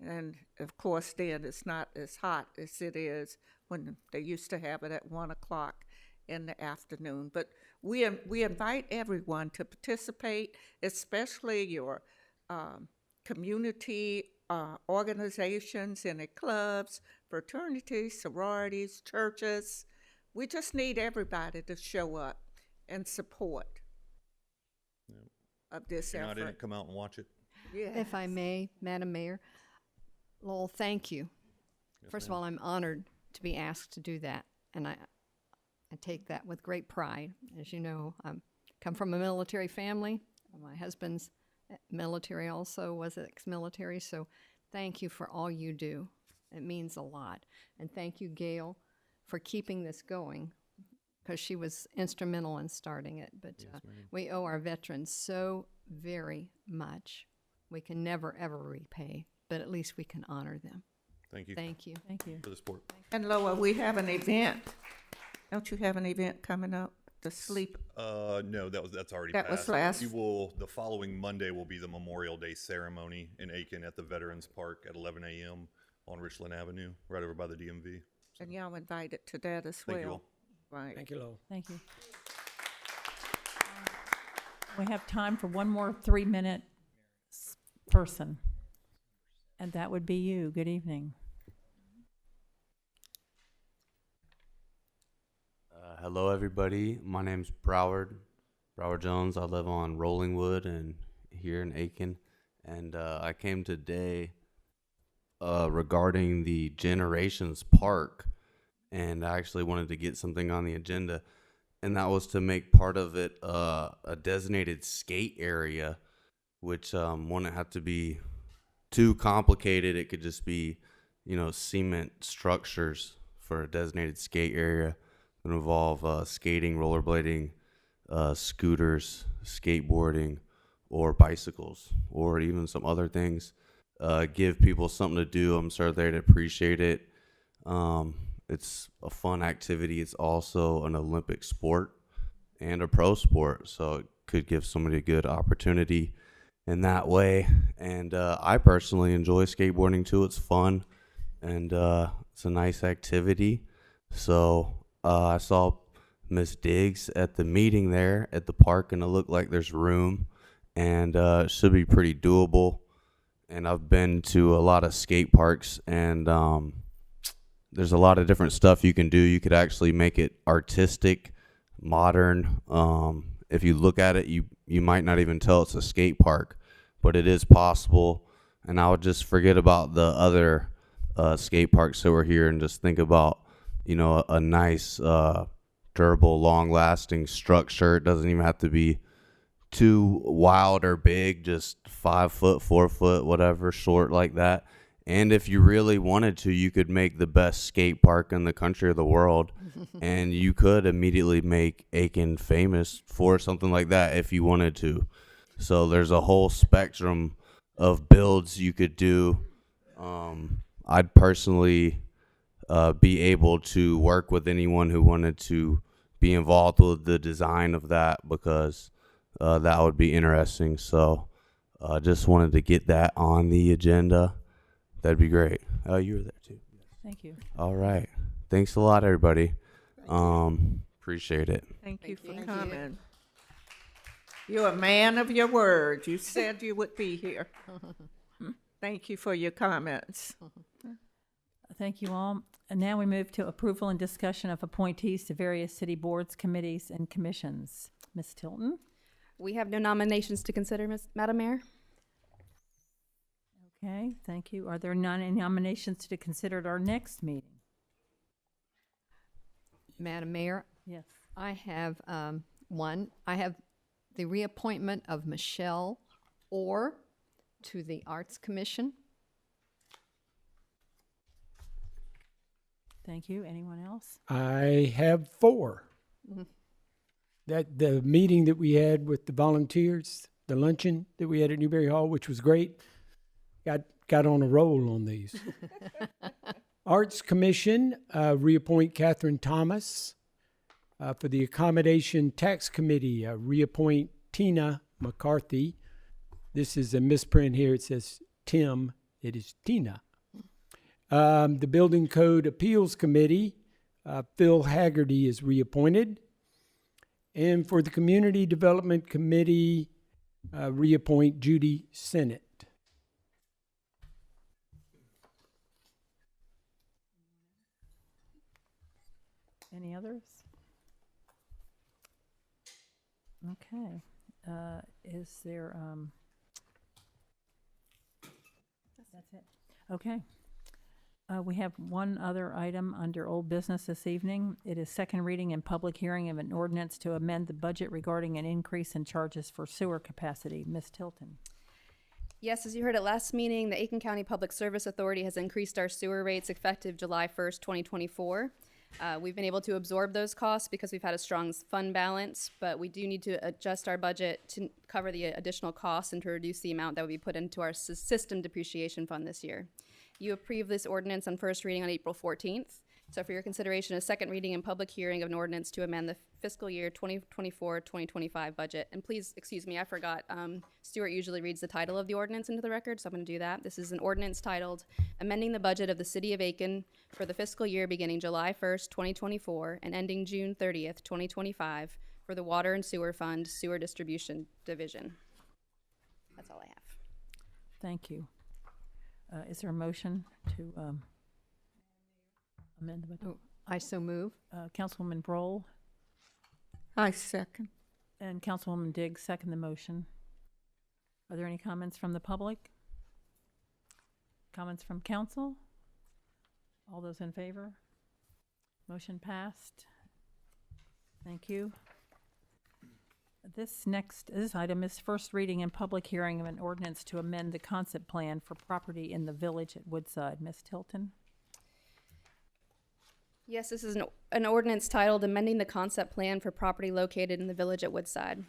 And of course, then it's not as hot as it is when they used to have it at 1 o'clock in the afternoon. But we invite everyone to participate, especially your community organizations and clubs, fraternities, sororities, churches. We just need everybody to show up and support of this I effort. didn't come out and watch it. Yes. If I may, Madam Mayor, Lowell, thank you. Yes, First of ma'am. all, I'm honored to be asked to do that, and I take that with great pride. As you know, I come from a military family. My husband's military also, was ex-military, so thank you for all you do. It means a lot. And thank you, Gail, for keeping this going, because she was instrumental in starting it. But we owe our veterans so very much. We can never, ever repay, but at least we can honor them. Thank you. Thank you. Thank you. For the support. And Loa, we have an event. Don't you have an event coming up? The sleep. No, that's already That was passed. last- The following Monday will be the Memorial Day ceremony in Aiken at the Veterans Park at 11 a.m. on Richland Avenue, right over by the DMV. And y'all invited to that as well. Thank you all. Right. Thank you, Lowell. Thank you. We have time for one more 3-minute person, and that would be you. Good evening. Hello, everybody. My name's Broward Jones. I live on Rollingwood and here in Aiken, and I came today regarding the Generations Park, and I actually wanted to get something on the agenda, and that was to make part of it a designated skate area, which wouldn't have to be too complicated. It could just be, cement structures for a designated skate area. It would involve skating, rollerblading, scooters, skateboarding, or bicycles, or even some other things. Give people something to do. I'm sure they'd appreciate it. It's a fun activity. It's also an Olympic sport, and a pro sport. So it could give somebody a good opportunity in that way. And I personally enjoy skateboarding too. It's fun, and it's a nice activity. So I saw Miss Diggs at the meeting there at the park, and it looked like there's room, and it should be pretty doable. And I've been to a lot of skate parks, and there's a lot of different stuff you can do. You could actually make it artistic, modern. If you look at it, you might not even tell it's a skate park, but it is possible. And I would just forget about the other skate parks that were here and just think about, a nice, durable, long-lasting structure. It doesn't even have to be too wild or big, just 5 foot, 4 foot, whatever, short like that. And if you really wanted to, you could make the best skate park in the country or the world, and you could immediately make Aiken famous for something like that if you wanted to. So there's a whole spectrum of builds you could do. I'd personally be able to work with anyone who wanted to be involved with the design of that, because that would be interesting. So just wanted to get that on the agenda. That'd be great. Oh, you were there too. Thank you. All right. Thanks a lot, everybody. Appreciate it. Thank you for coming. You're a man of your word. You said you would be here. Thank you for your comments. Thank you all. And now we move to approval and discussion of appointees to various city boards, committees, and commissions. Ms. Tilton? We have no nominations to consider, Madam Mayor. Okay, thank you. Are there none nominations to consider at our next meeting? Madam Mayor, Yes. I have one. I have the reappointment of Michelle Orr to the Arts Commission. Thank you. Anyone else? I have 4. That the meeting that we had with the volunteers, the luncheon that we had at Newberry Hall, which was great, got on a roll on these. Arts Commission, reappoint Catherine Thomas. For the Accommodation Tax Committee, reappoint Tina McCarthy. This is a misprint here. It says Tim. It is Tina. The Building Code Appeals Committee, Phil Haggerty is reappointed. And for the Community Development Committee, reappoint Judy Sennett. Any others? Okay. Is there, that's it. Okay. We have one other item under old business this evening. It is second reading and public hearing of an ordinance to amend the budget regarding an increase in charges for sewer capacity. Ms. Tilton? Yes, as you heard at last meeting, the Aiken County Public Service Authority has increased our sewer rates effective July 1st, 2024. We've been able to absorb those costs because we've had a strong fund balance, but we do need to adjust our budget to cover the additional costs and to reduce the amount that would be put into our system depreciation fund this year. You approved this ordinance on first reading on April 14th. So for your consideration, a second reading and public hearing of an ordinance to amend the fiscal year 2024-2025 budget. And please, excuse me, I forgot, Stuart usually reads the title of the ordinance into the record, so I'm going to do that. This is an ordinance titled Amending the Budget of the City of Aiken for the fiscal year beginning July 1st, 2024 and ending June 30th, 2025 for the Water and Sewer Fund Sewer Distribution Division. That's all I have. Thank you. Is there a motion to amend the budget? Oh, I so move. Councilwoman Broll I second. and Councilwoman Diggs second the motion. Are there any comments from the public? Comments from council? All those in favor? Motion passed. Thank you. This item is first reading and public hearing of an ordinance to amend the concept plan for property in the village at Woodside. Ms. Tilton? Yes, this is an ordinance titled Amending the Concept Plan for Property Located in the Village at Woodside.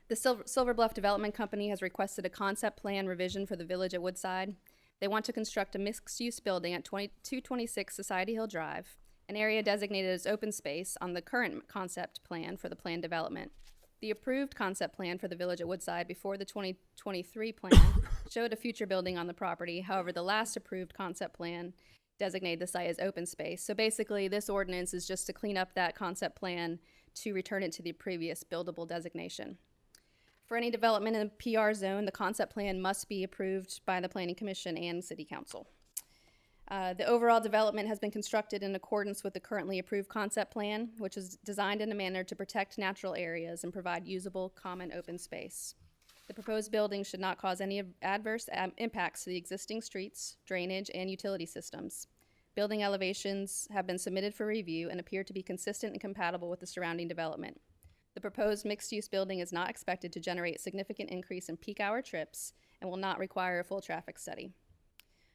The Silver Bluff Development Company has requested a concept plan revision for the village at Woodside. They want to construct a mixed-use building at 226 Society Hill Drive an area designated as open space on the current concept plan for the planned development. The approved concept plan for the village at Woodside before the 2023 plan showed a future building on the property. However, the last approved concept plan designated the site as open space. So basically, this ordinance is just to clean up that concept plan to return it to the previous buildable designation. For any development in the PR zone, the concept plan must be approved by the Planning Commission and City Council. The overall development has been constructed in accordance with the currently approved concept plan, which is designed in a manner to protect natural areas and provide usable common open space. The proposed building should not cause any adverse impacts to the existing streets, drainage, and utility systems. Building elevations have been submitted for review and appear to be consistent and compatible with the surrounding development. The proposed mixed-use building is not expected to generate significant increase in peak hour trips and will not require a full traffic study.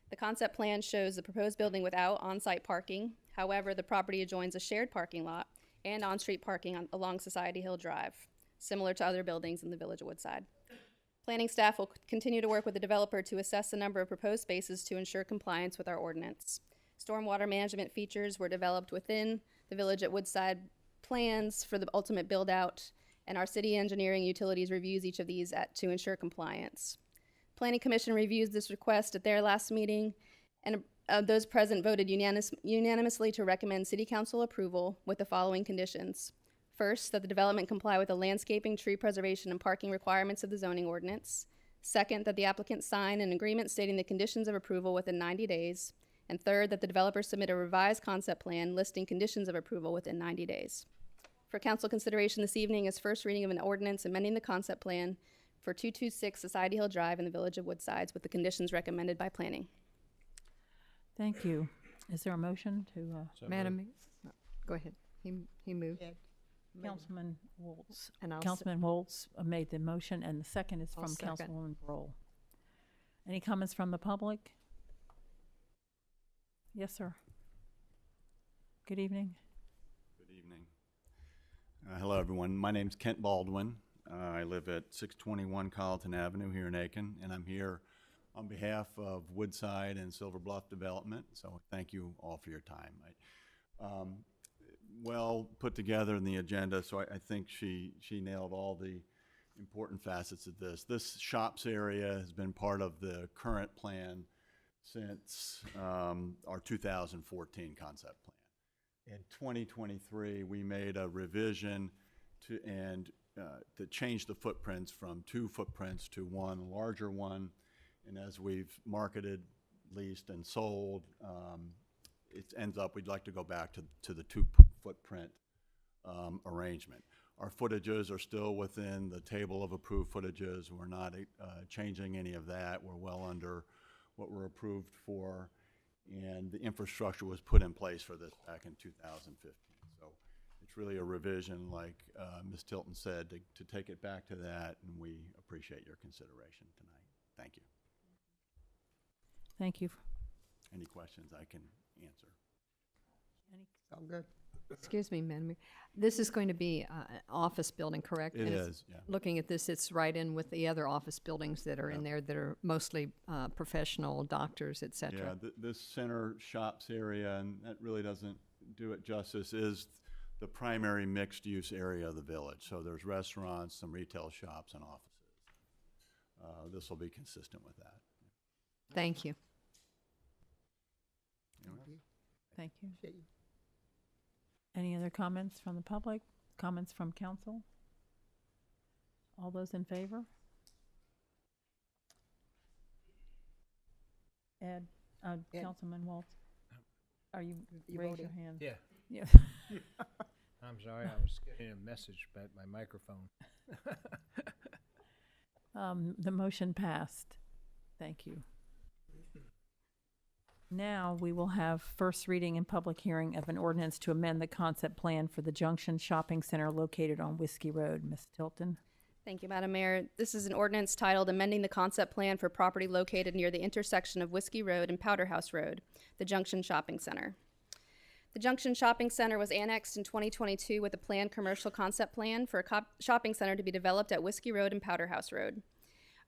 The concept plan shows the proposed building without on-site parking. However, the property adjoins a shared parking lot and on-street parking along Society Hill Drive, similar to other buildings in the village of Woodside. Planning staff will continue to work with the developer to assess the number of proposed spaces to ensure compliance with our ordinance. Stormwater management features were developed within the village at Woodside plans for the ultimate build-out, and our city engineering utilities reviews each of these to ensure compliance. Planning Commission reviews this request at their last meeting, and those present voted unanimously to recommend City Council approval with the following conditions. First, that the development comply with the landscaping, tree preservation, and parking requirements of the zoning ordinance. Second, that the applicant sign an agreement stating the conditions of approval within 90 days. And third, that the developer submit a revised concept plan listing conditions of approval within 90 days. For council consideration this evening is first reading of an ordinance amending the concept plan for 226 Society Hill Drive in the village of Woodsides with the conditions recommended by planning. Thank you. Is there a motion to? Madam, go ahead. He moved. Councilman Waltz. And I'll Councilman Waltz made the motion, and the second is I'll from second. Councilwoman Broll. Any comments from the public? Yes, sir. Good evening. Good evening. Hello, everyone. My name's Kent Baldwin. I live at 621 Colleton Avenue here in Aiken, and I'm here on behalf of Woodside and Silver Bluff Development, so thank you all for your time. Well put together in the agenda, so I think she nailed all the important facets of this. This shops area has been part of the current plan since our 2014 concept plan. In 2023, we made a revision to change the footprints from 2 footprints to 1 larger one. And as we've marketed, leased, and sold, it ends up we'd like to go back to the 2 footprint arrangement. Our footages are still within the table of approved footages. We're not changing any of that. We're well under what we're approved for, and the infrastructure was put in place for this back in 2015. So it's really a revision, like Ms. Tilton said, to take it back to that, and we appreciate your consideration tonight. Thank you. Thank you. Any questions I can answer? All good. Excuse me, Madam Mayor. This is going to be an office building, correct? It And it's- is, yeah. Looking at this, it's right in with the other office buildings that are in there that are mostly professional, doctors, et cetera. Yeah, this center shops area, and that really doesn't do it justice, is the primary mixed-use area of the village. So there's restaurants, some retail shops, and offices. This will be consistent with that. Thank you. Thank you. Any other comments from the public? Comments from council? All those in favor? Ed, Councilman Waltz, are you, raise your hand? Yeah. Yeah. I'm sorry, I was getting a message about my microphone. The motion passed. Thank you. Now we will have first reading and public hearing of an ordinance to amend the concept plan for the Junction Shopping Center located on Whiskey Road. Ms. Tilton. Thank you, Madam Mayor. This is an ordinance titled Amending the Concept Plan for Property Located Near the Intersection of Whiskey Road and Powder House Road, the Junction Shopping Center. The Junction Shopping Center was annexed in 2022 with a planned commercial concept plan for a shopping center to be developed at Whiskey Road and Powder House Road.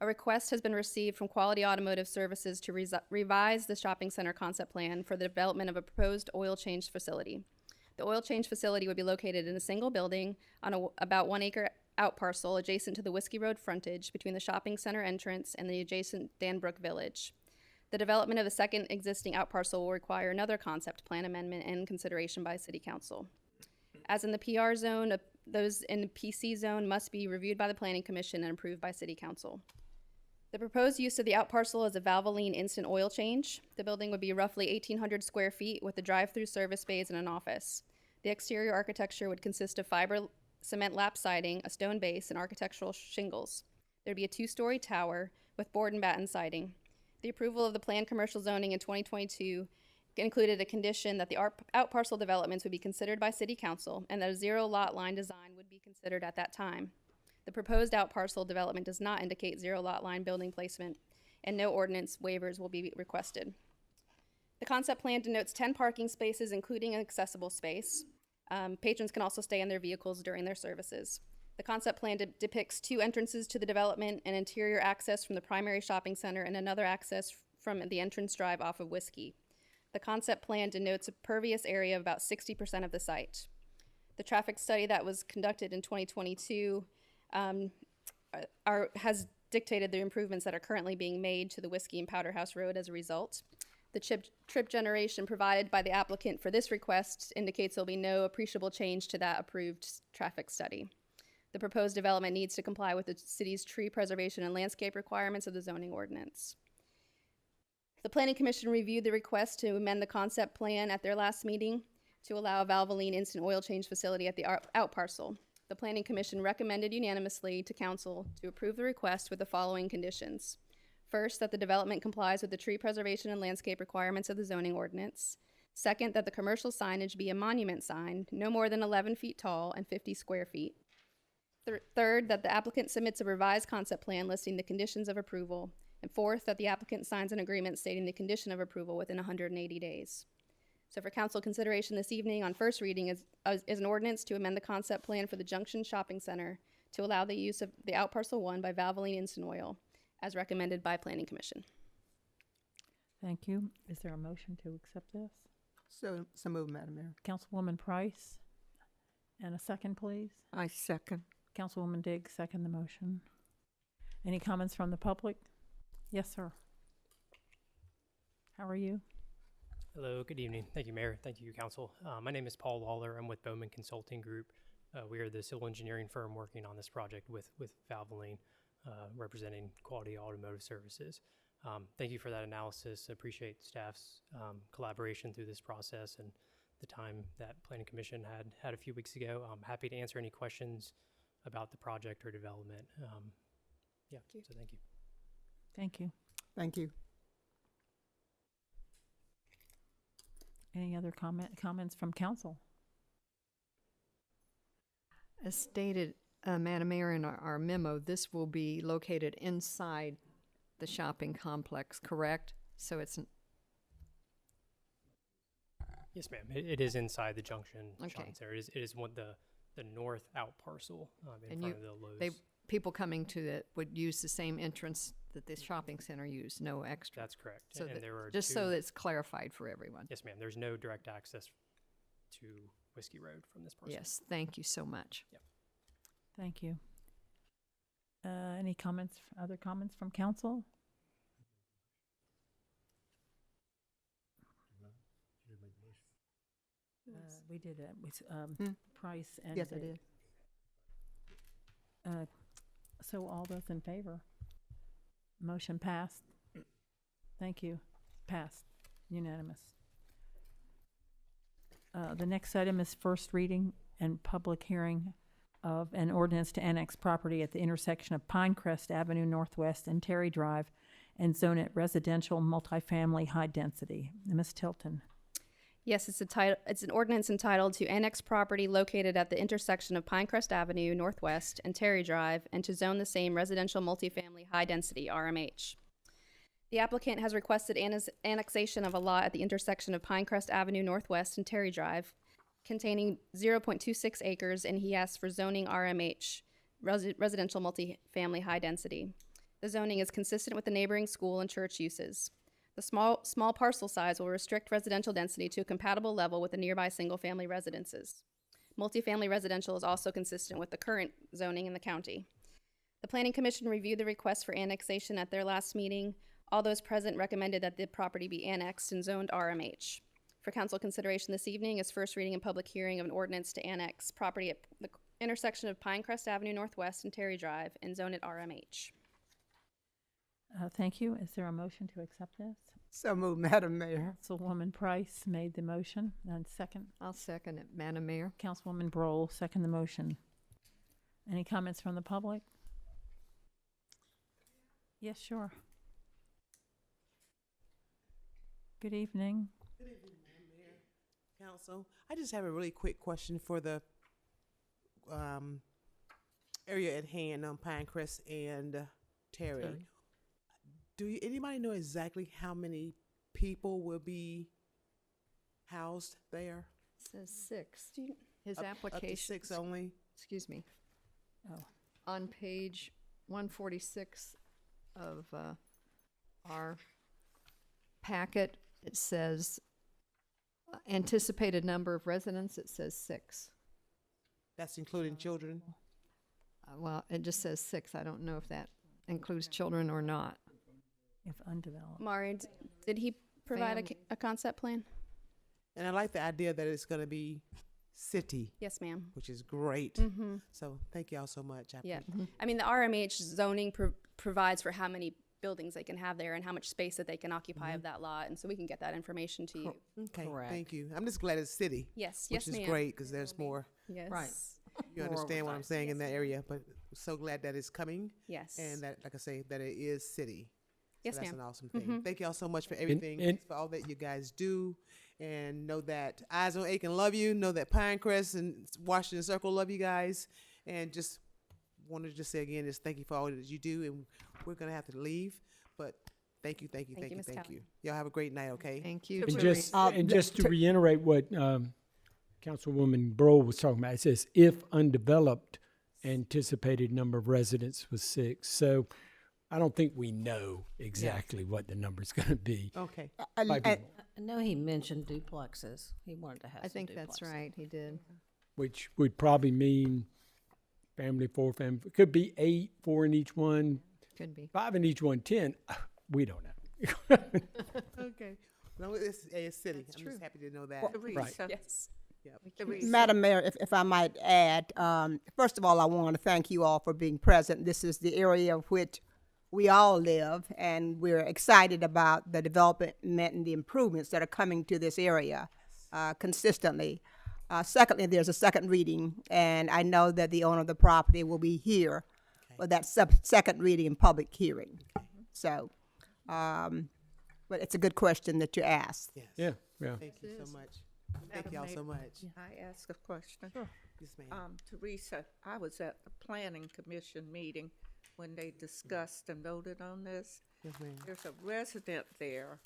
A request has been received from Quality Automotive Services to revise the shopping center concept plan for the development of a proposed oil change facility. The oil change facility would be located in a single building on about 1 acre out parcel adjacent to the Whiskey Road frontage between the shopping center entrance and the adjacent Danbrook Village. The development of the second existing out parcel will require another concept plan amendment and consideration by City Council. As in the PR zone, those in the PC zone must be reviewed by the Planning Commission and approved by City Council. The proposed use of the out parcel is a Valvoline instant oil change. The building would be roughly 1,800 square feet with a drive-through service bays and an office. The exterior architecture would consist of fiber cement lap siding, a stone base, and architectural shingles. There'd be a 2-story tower with board and batten siding. The approval of the planned commercial zoning in 2022 included a condition that the out parcel developments would be considered by City Council and that a 0 lot line design would be considered at that time. The proposed out parcel development does not indicate 0 lot line building placement, and no ordinance waivers will be requested. The concept plan denotes 10 parking spaces, including an accessible space. Patrons can also stay in their vehicles during their services. The concept plan depicts 2 entrances to the development, an interior access from the primary shopping center and another access from the entrance drive off of Whiskey. The concept plan denotes a pervious area of about 60% of the site. The traffic study that was conducted in 2022 has dictated the improvements that are currently being made to the Whiskey and Powder House Road as a result. The trip generation provided by the applicant for this request indicates there'll be no appreciable change to that approved traffic study. The proposed development needs to comply with the city's tree preservation and landscape requirements of the zoning ordinance. The Planning Commission reviewed the request to amend the concept plan at their last meeting to allow a Valvoline instant oil change facility at the out parcel. The Planning Commission recommended unanimously to Council to approve the request with the following conditions. First, that the development complies with the tree preservation and landscape requirements of the zoning ordinance. Second, that the commercial signage be a monument sign, no more than 11 feet tall and 50 square feet. Third, that the applicant submits a revised concept plan listing the conditions of approval. And fourth, that the applicant signs an agreement stating the condition of approval within 180 days. So for council consideration this evening on first reading is an ordinance to amend the concept plan for the Junction Shopping Center to allow the use of the out parcel 1 by Valvoline Instant Oil, as recommended by Planning Commission. Thank you. Is there a motion to accept this? So moved, Madam Mayor. Councilwoman Price, and a second, please. I second. Councilwoman Diggs, second the motion. Any comments from the public? Yes, sir. How are you? Hello, good evening. Thank you, Mayor. Thank you, Council. My name is Paul Lawler. I'm with Bowman Consulting Group. We are the civil engineering firm working on this project with Valvoline, representing Quality Automotive Services. Thank you for that analysis. I appreciate staff's collaboration through this process and the time that Planning Commission had a few weeks ago. I'm happy to answer any questions about the project or development. So thank you. Thank you. Thank you. Any other comments from council? As stated, Madam Mayor, in our memo, this will be located inside the shopping complex, correct? So it's... Yes, ma'am. It is inside the Junction Okay. Shopping Center. It is one the north out parcel in front of the Lowe's. People coming to it would use the same entrance that the shopping center used, no extra. That's correct. So And that, there are just two- so that it's clarified for everyone. Yes, ma'am. There's no direct access to Whiskey Road from this parcel. Yes, thank you so much. Yep. Thank you. Any comments, other comments from council? We did it with Price and... Yes, I did. So all those in favor? Motion passed. Thank you. Passed. Unanimous. The next item is first reading and public hearing of an ordinance to annex property at the intersection of Pinecrest Avenue Northwest and Terry Drive and zone it residential multifamily high density. Ms. Tilton. Yes, it's an ordinance entitled to annex property located at the intersection of Pinecrest Avenue Northwest and Terry Drive and to zone the same residential multifamily high density RMH. The applicant has requested annexation of a lot at the intersection of Pinecrest Avenue Northwest and Terry Drive containing 0.26 acres, and he asks for zoning RMH, residential multifamily high density. The zoning is consistent with the neighboring school and church uses. The small parcel size will restrict residential density to a compatible level with the nearby single-family residences. Multifamily residential is also consistent with the current zoning in the county. The Planning Commission reviewed the request for annexation at their last meeting. All those present recommended that the property be annexed and zoned RMH. For council consideration this evening is first reading and public hearing of an ordinance to annex property at the intersection of Pinecrest Avenue Northwest and Terry Drive and zone it RMH. Thank you. Is there a motion to accept this? So moved, Madam Mayor. Councilwoman Price made the motion, and second. I'll second it, Madam Mayor. Councilwoman Brohl, second the motion. Any comments from the public? Yes, sure. Good evening. Good evening, Madam Mayor, Council. I just have a really quick question for the area at hand on Pinecrest and Terry. Do anybody know exactly how many people will be housed there? It says 6. His Up to application. 6 only? Excuse me. Oh. On page 146 of our packet, it says anticipated number of residents, it says 6. That's including children? Well, it just says 6. I don't know if that includes children or not. If undeveloped. Mari, did he provide a concept plan? And I like the idea that it's going to be city. Yes, ma'am. Which is great. Mm-hmm. So thank you all so much. Yeah. I mean, the RMH zoning provides for how many buildings they can have there and how much space that they can occupy of that lot. And so we can get that information to you. Okay, thank you. I'm just glad it's city. Yes, which yes, is ma'am. great because there's more. Yes. Right. You More understand what I'm oversight. saying in that area, but so glad that it's coming. Yes. And that, like I say, that it is city. Yes, so that's ma'am. an awesome thing. Mhm. Thank you all so much for everything, and- for all that you guys do. And know that Eyes on Aiken love you. Know that Pinecrest and Washington Circle love you guys. And just wanted to just say again, just thank you for all that you do. And we're going to have to leave. But thank you, thank you, Thank thank you, you, Ms. thank Kelly. you. Y'all have a great night, okay? Thank you. And just to reiterate what Councilwoman Brohl was talking about, it says if undeveloped, anticipated number of residents was 6. So I don't think we know exactly what the number's going to be. Okay. Might be more, I know he mentioned duplexes. He wanted to have I some think that's duplexes. right. He did. which would probably mean family, 4 family. It could be 8, 4 in each one. Could be. 5 in each one, 10. We don't know. Okay. No, it's city. I'm just happy to know that. Right. Yes. Yep. Madam Mayor, if I might add, first of all, I want to thank you all for being present. This is the area of which we all live, and we're excited about the development and the improvements that are coming to this area consistently. Secondly, there's a second reading, and I know that the owner of the property will be here for that second reading and public hearing. So, but it's a good question that you asked. Yes. Yeah, yeah. Thank you so much. Thank Madam y'all Mayor, so much. I ask a question? Sure. Yes, ma'am. Teresa, I was at the Planning Commission meeting when they discussed and voted on this. Yes, ma'am. There's a resident there,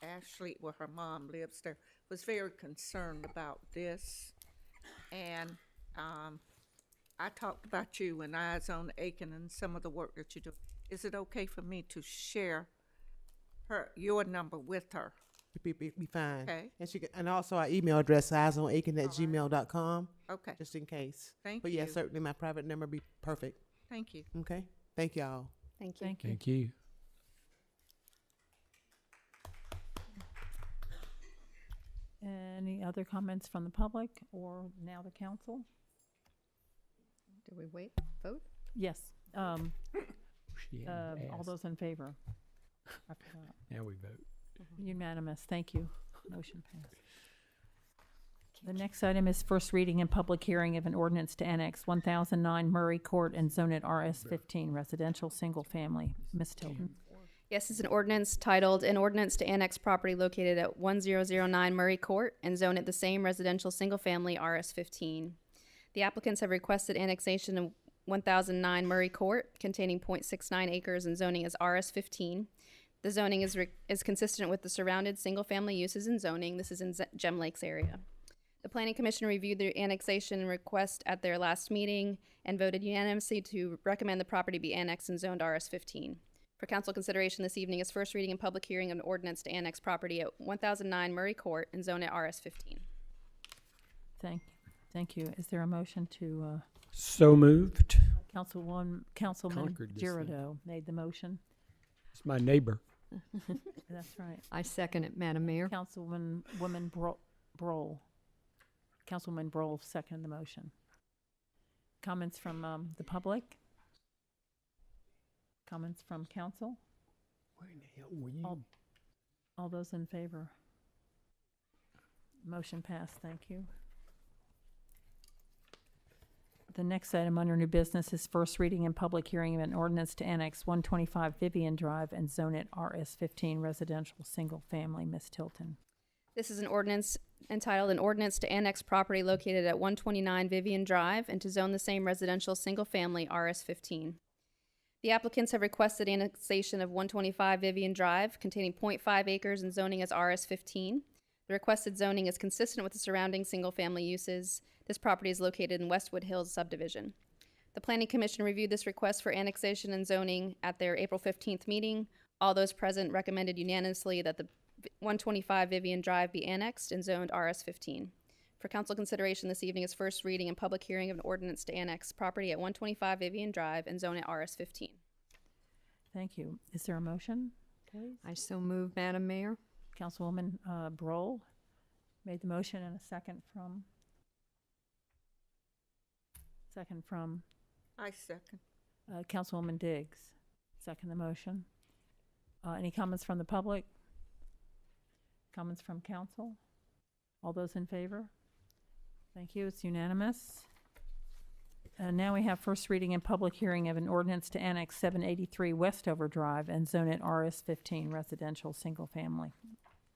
Ashley, where her mom lives there, was very concerned about this. And I talked about you and Eyes on Aiken and some of the work that you do. Is it okay for me to share your number with her? Be fine. Okay. And and also our email address, eyesonaiken@gmail.com. Okay. Just in case. Thank But yeah, you. certainly my private number be perfect. Thank you. Okay. Thank y'all. Thank you. Thank you. Thank you. Any other comments from the public or now the council? Do we wait? Vote? Yes. She hadn't All asked. those in favor? I forgot. Now we vote. Unanimous. Thank you. Motion passed. The next item is first reading and public hearing of an ordinance to annex 1009 Murray Court and zone it RS15 residential single family. Ms. Tilton. Yes, it's an ordinance titled, "An Ordinance to Annex Property Located at 1009 Murray Court and Zone it the Same Residential Single Family RS15." The applicants have requested annexation of 1009 Murray Court containing .69 acres and zoning as RS15. The zoning is consistent with the surrounded single-family uses and zoning. This is in Gem Lakes area. The Planning Commission reviewed the annexation request at their last meeting and voted unanimously to recommend the property be annexed and zoned RS15. For council consideration this evening is first reading and public hearing of an ordinance to annex property at 1009 Murray Court and zone it RS 15. Thank you. Is there a motion to, So moved. Councilman Conquered this thing. Girardeau made the motion? It's my neighbor. That's right. I second it, Madam Mayor. Councilwoman Broll. Councilwoman Broll seconded the motion. Comments from the public? Comments from council? Where in the hell were you? All those in favor? Motion passed. Thank you. The next item under new business is first reading and public hearing of an ordinance to annex 125 Vivian Drive and zone it RS 15 residential single family. Ms. Tilton. This is an ordinance entitled an ordinance to annex property located at 129 Vivian Drive and to zone the same residential single family RS 15. The applicants have requested annexation of 125 Vivian Drive containing 0.5 acres and zoning as RS 15. The requested zoning is consistent with the surrounding single-family uses. This property is located in Westwood Hills subdivision. The Planning Commission reviewed this request for annexation and zoning at their April 15th meeting. All those present recommended unanimously that the 125 Vivian Drive be annexed and zoned RS 15. For council consideration this evening is first reading and public hearing of an ordinance to annex property at 125 Vivian Drive and zone it RS 15. Thank you. Is there a motion, please? I so move, Madam Mayor. Councilwoman Broll made the motion, and a second from I second. Councilwoman Diggs. Second the motion. Any comments from the public? Comments from council? All those in favor? Thank you. It's unanimous. Now we have first reading and public hearing of an ordinance to annex 783 Westover Drive and zone it RS 15 residential single family.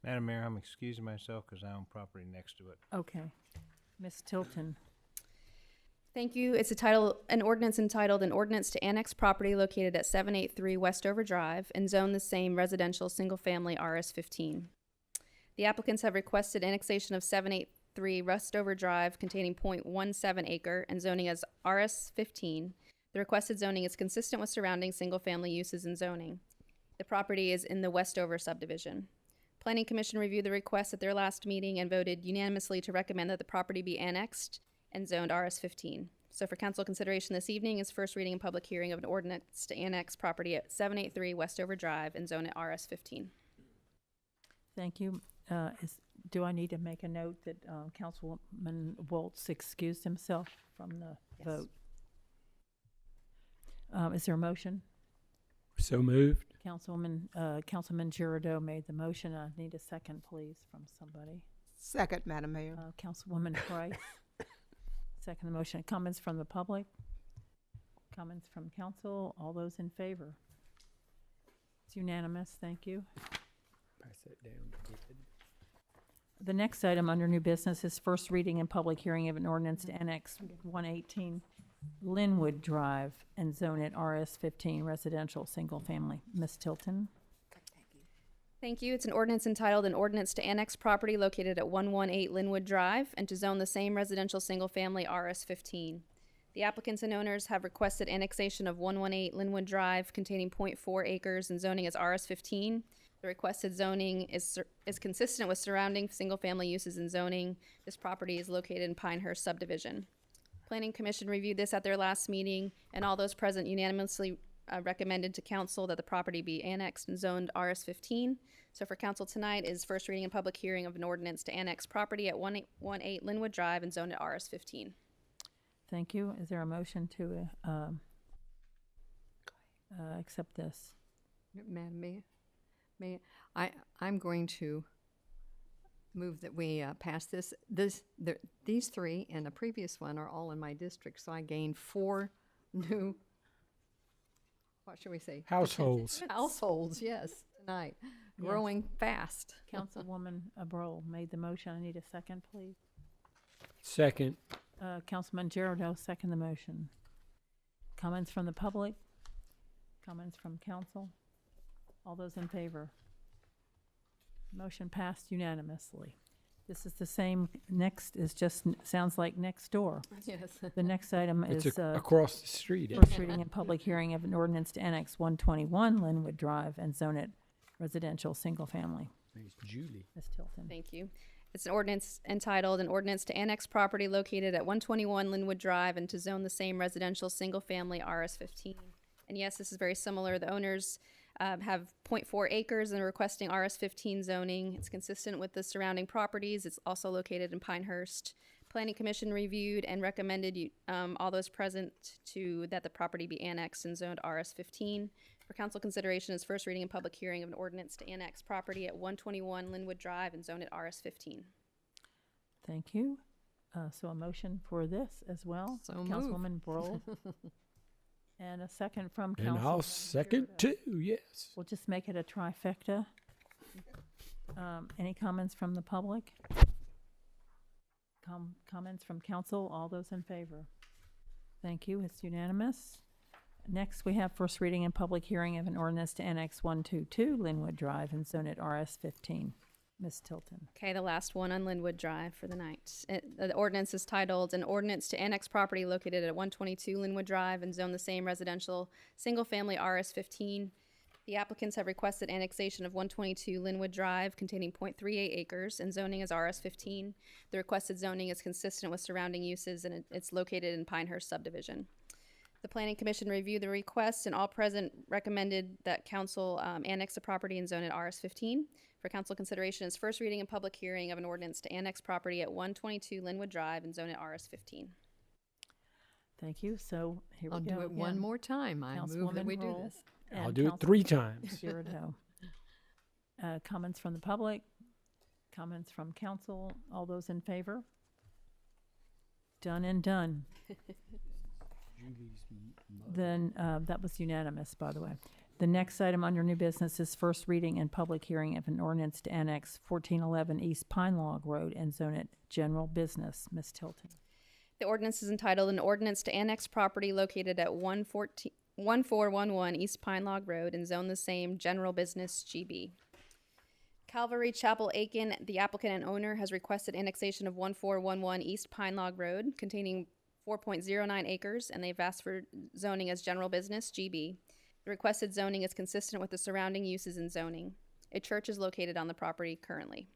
Madam Mayor, I'm excusing myself because I own property next to it. Okay. Ms. Tilton. Thank you. It's an ordinance entitled an ordinance to annex property located at 783 Westover Drive and zone the same residential single family RS 15. The applicants have requested annexation of 783 Westover Drive containing 0.17 acre and zoning as RS 15. The requested zoning is consistent with surrounding single family uses and zoning. The property is in the Westover subdivision. Planning Commission reviewed the request at their last meeting and voted unanimously to recommend that the property be annexed and zoned RS 15. So for council consideration this evening is first reading and public hearing of an ordinance to annex property at 783 Westover Drive and zone it RS 15. Thank you. Do I need to make a note that Councilman Waltz excused himself from the vote? Is there a motion? So moved. Councilman Girardeau made the motion. I need a second, please, from somebody. Second, Madam Mayor. Councilwoman Price. Second the motion. Comments from the public? Comments from council? All those in favor? It's unanimous. Thank you. Pass that down. The next item under new business is first reading and public hearing of an ordinance to annex 118 Linwood Drive and zone it RS 15 residential single family. Ms. Tilton. Thank you. It's an ordinance entitled an ordinance to annex property located at 118 Linwood Drive and to zone the same residential single family RS 15. The applicants and owners have requested annexation of 118 Linwood Drive containing 0.4 acres and zoning as RS 15. The requested zoning is consistent with surrounding single-family uses and zoning. This property is located in Pinehurst subdivision. Planning Commission reviewed this at their last meeting, and all those present unanimously recommended to council that the property be annexed and zoned RS 15. So for council tonight is first reading and public hearing of an ordinance to annex property at 118 Linwood Drive and zone it RS 15. Thank you. Is there a motion to accept this? Madam Mayor? I'm going to move that we pass this. These three and the previous one are all in my district, so I gained 4 new, what should we say? Households. Households, yes, tonight. Growing fast. Councilwoman Broll made the motion. I need a second, please. Second. Councilman Girardeau, second the motion. Comments from the public? Comments from council? All those in favor? Motion passed unanimously. This is the same, next is just, sounds like next door. Yes. The next item It's is across the street. first reading and public hearing of an ordinance to annex 121 Linwood Drive and zone it residential, single-family. It's Julie. Ms. Tilton. Thank you. It's an ordinance entitled, an ordinance to annex property located at 121 Linwood Drive and to zone the same residential, single-family RS15. And yes, this is very similar. The owners have 0.4 acres and are requesting RS15 zoning. It's consistent with the surrounding properties. It's also located in Pinehurst. Planning Commission reviewed and recommended all those present that the property be annexed and zoned RS15. For council consideration is first reading and public hearing of an ordinance to annex property at 121 Linwood Drive and zone it RS15. Thank you. So a motion for this as well? So moved. Councilwoman Broll. And a second from And Councilman. I'll second too, yes. We'll just make it a trifecta. Any comments from the public? Comments from council? All those in favor? Thank you. It's unanimous. Next, we have first reading and public hearing of an ordinance to annex 122 Linwood Drive and zone it RS15. Ms. Tilton. Okay, the last one on Linwood Drive for the night. The ordinance is titled, an ordinance to annex property located at 122 Linwood Drive and zone the same residential, single-family RS15. The applicants have requested annexation of 122 Linwood Drive containing 0.38 acres and zoning as RS15. The requested zoning is consistent with surrounding uses and it's located in Pinehurst subdivision. The Planning Commission reviewed the request and all present recommended that council annex the property and zone it RS15. For council consideration is first reading and public hearing of an ordinance to annex property at 122 Linwood Drive and zone it RS15. Thank you. So here I'll we go. do it one again. more time. I move that Councilwoman we do Roll this. I'll and do it 3 times. Girardeau. Comments from the public? Comments from council? All those in favor? Done and done. Then, that was unanimous, by the way. The next item under new business is first reading and public hearing of an ordinance to annex 1411 East Pine Log Road and zone it general business. Ms. Tilton. The ordinance is entitled, an ordinance to annex property located at 1411 East Pine Log Road and zone the same general business GB. Calvary Chapel Aiken, the applicant and owner, has requested annexation of 1411 East Pine Log Road containing 4.09 acres, and they've asked for zoning as general business GB. The requested zoning is consistent with the surrounding uses and zoning. A church is located on the property currently.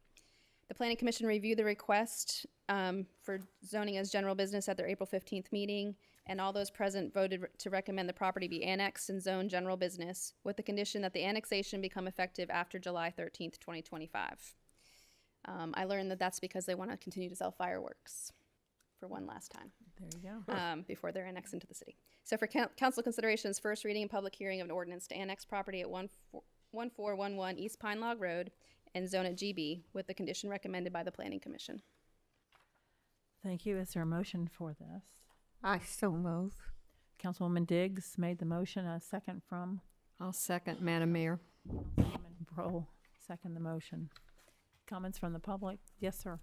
The Planning Commission reviewed the request for zoning as general business at their April 15th meeting, and all those present voted to recommend the property be annexed and zoned general business with the condition that the annexation become effective after July 13th, 2025. I learned that that's because they want to continue to sell fireworks for one last time. There you go. Before they're annexed into the city. So for council consideration is first reading and public hearing of an ordinance to annex property at 1411 East Pine Log Road and zone at GB with the condition recommended by the Planning Commission. Thank you. Is there a motion for this? I so move. Councilwoman Diggs made the motion. A second from I'll second, Madam Mayor. Councilwoman Broll. Second the motion. Comments from the public? Yes, sir.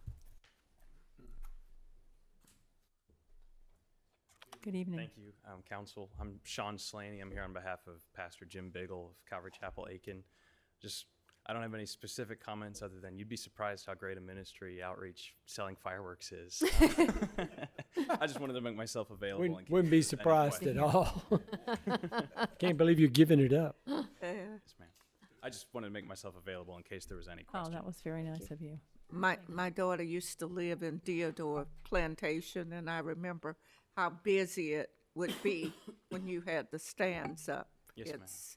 Good evening. Thank you, Council. I'm Sean Slaney. I'm here on behalf of Pastor Jim Biggle of Calvary Chapel Aiken. I don't have any specific comments other than you'd be surprised how great a ministry outreach selling fireworks is. I just wanted to make myself available. Wouldn't be surprised at all. Can't believe you're giving it up. Yes, ma'am. I just wanted to make myself available in case there was any questions. Oh, that was very nice of you. My daughter used to live in Deodore Plantation, and I remember how busy it would be when you had the stands up. Yes, ma'am. It's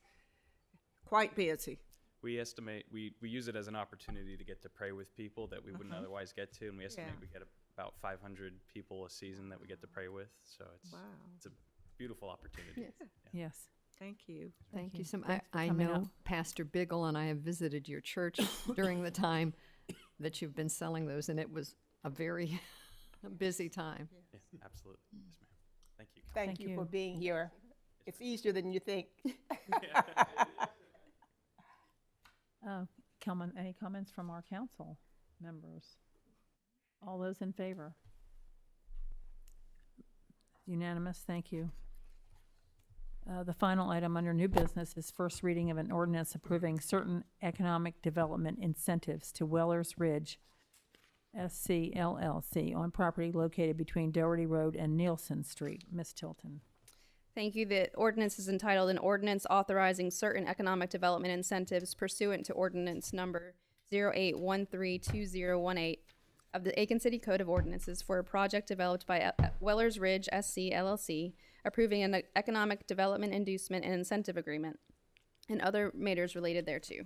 quite busy. We estimate, we use it as an opportunity to get to pray with people that we wouldn't otherwise get to, and we estimate we get about 500 people a season that we get to pray with, so it's a beautiful opportunity. Yes. Yes. Thank you. Thank you. Thanks for I coming know up. Pastor Biggle and I have visited your church during the time that you've been selling those, and it was a very busy time. Yeah, absolutely. Yes, ma'am. Thank you. Thank you for being here. It's easier than you think. Any comments from our council members? All those in favor? Unanimous, thank you. The final item under new business is first reading of an ordinance approving certain economic development incentives to Wellers Ridge SC LLC on property located between Doherty Road and Nielsen Street. Ms. Tilton. Thank you. The ordinance is entitled an ordinance authorizing certain economic development incentives pursuant to ordinance number 08132018 of the Aiken City Code of Ordinances for a project developed by Wellers Ridge SC LLC, approving an economic development inducement and incentive agreement and other matters related thereto.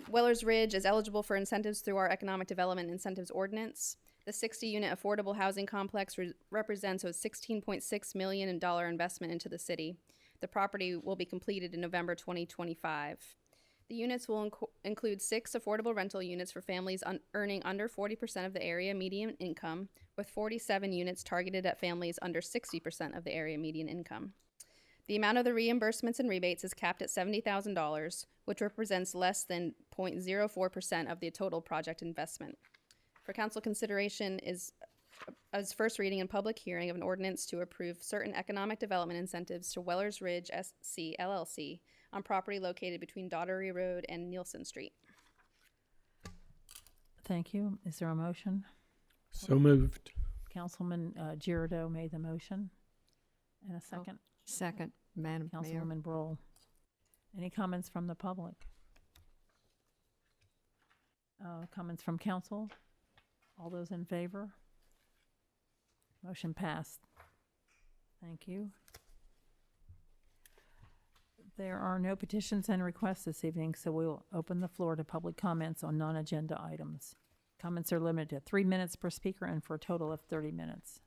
Wellers Ridge is eligible for incentives through our Economic Development Incentives Ordinance. The 60-unit affordable housing complex represents a $16.6 million investment into the city. The property will be completed in November 2025. The units will include 6 affordable rental units for families earning under 40% of the area median income, with 47 units targeted at families under 60% of the area median income. The amount of the reimbursements and rebates is capped at $70,000, which represents less than 0.04% of the total project investment. For council consideration is as first reading and public hearing of an ordinance to approve certain economic development incentives to Wellers Ridge SC LLC on property located between Daugherty Road and Nielsen Street. Thank you. Is there a motion? So moved. Councilman Girardeau made the motion. And a second? Second, Madam Mayor. Councilwoman Brohl. Any comments from the public? Comments from council? All those in favor? Motion passed. Thank you. There are no petitions and requests this evening, so we'll open the floor to public comments on non-agenda items. Comments are limited to 3 minutes per speaker and for a total of 30 minutes.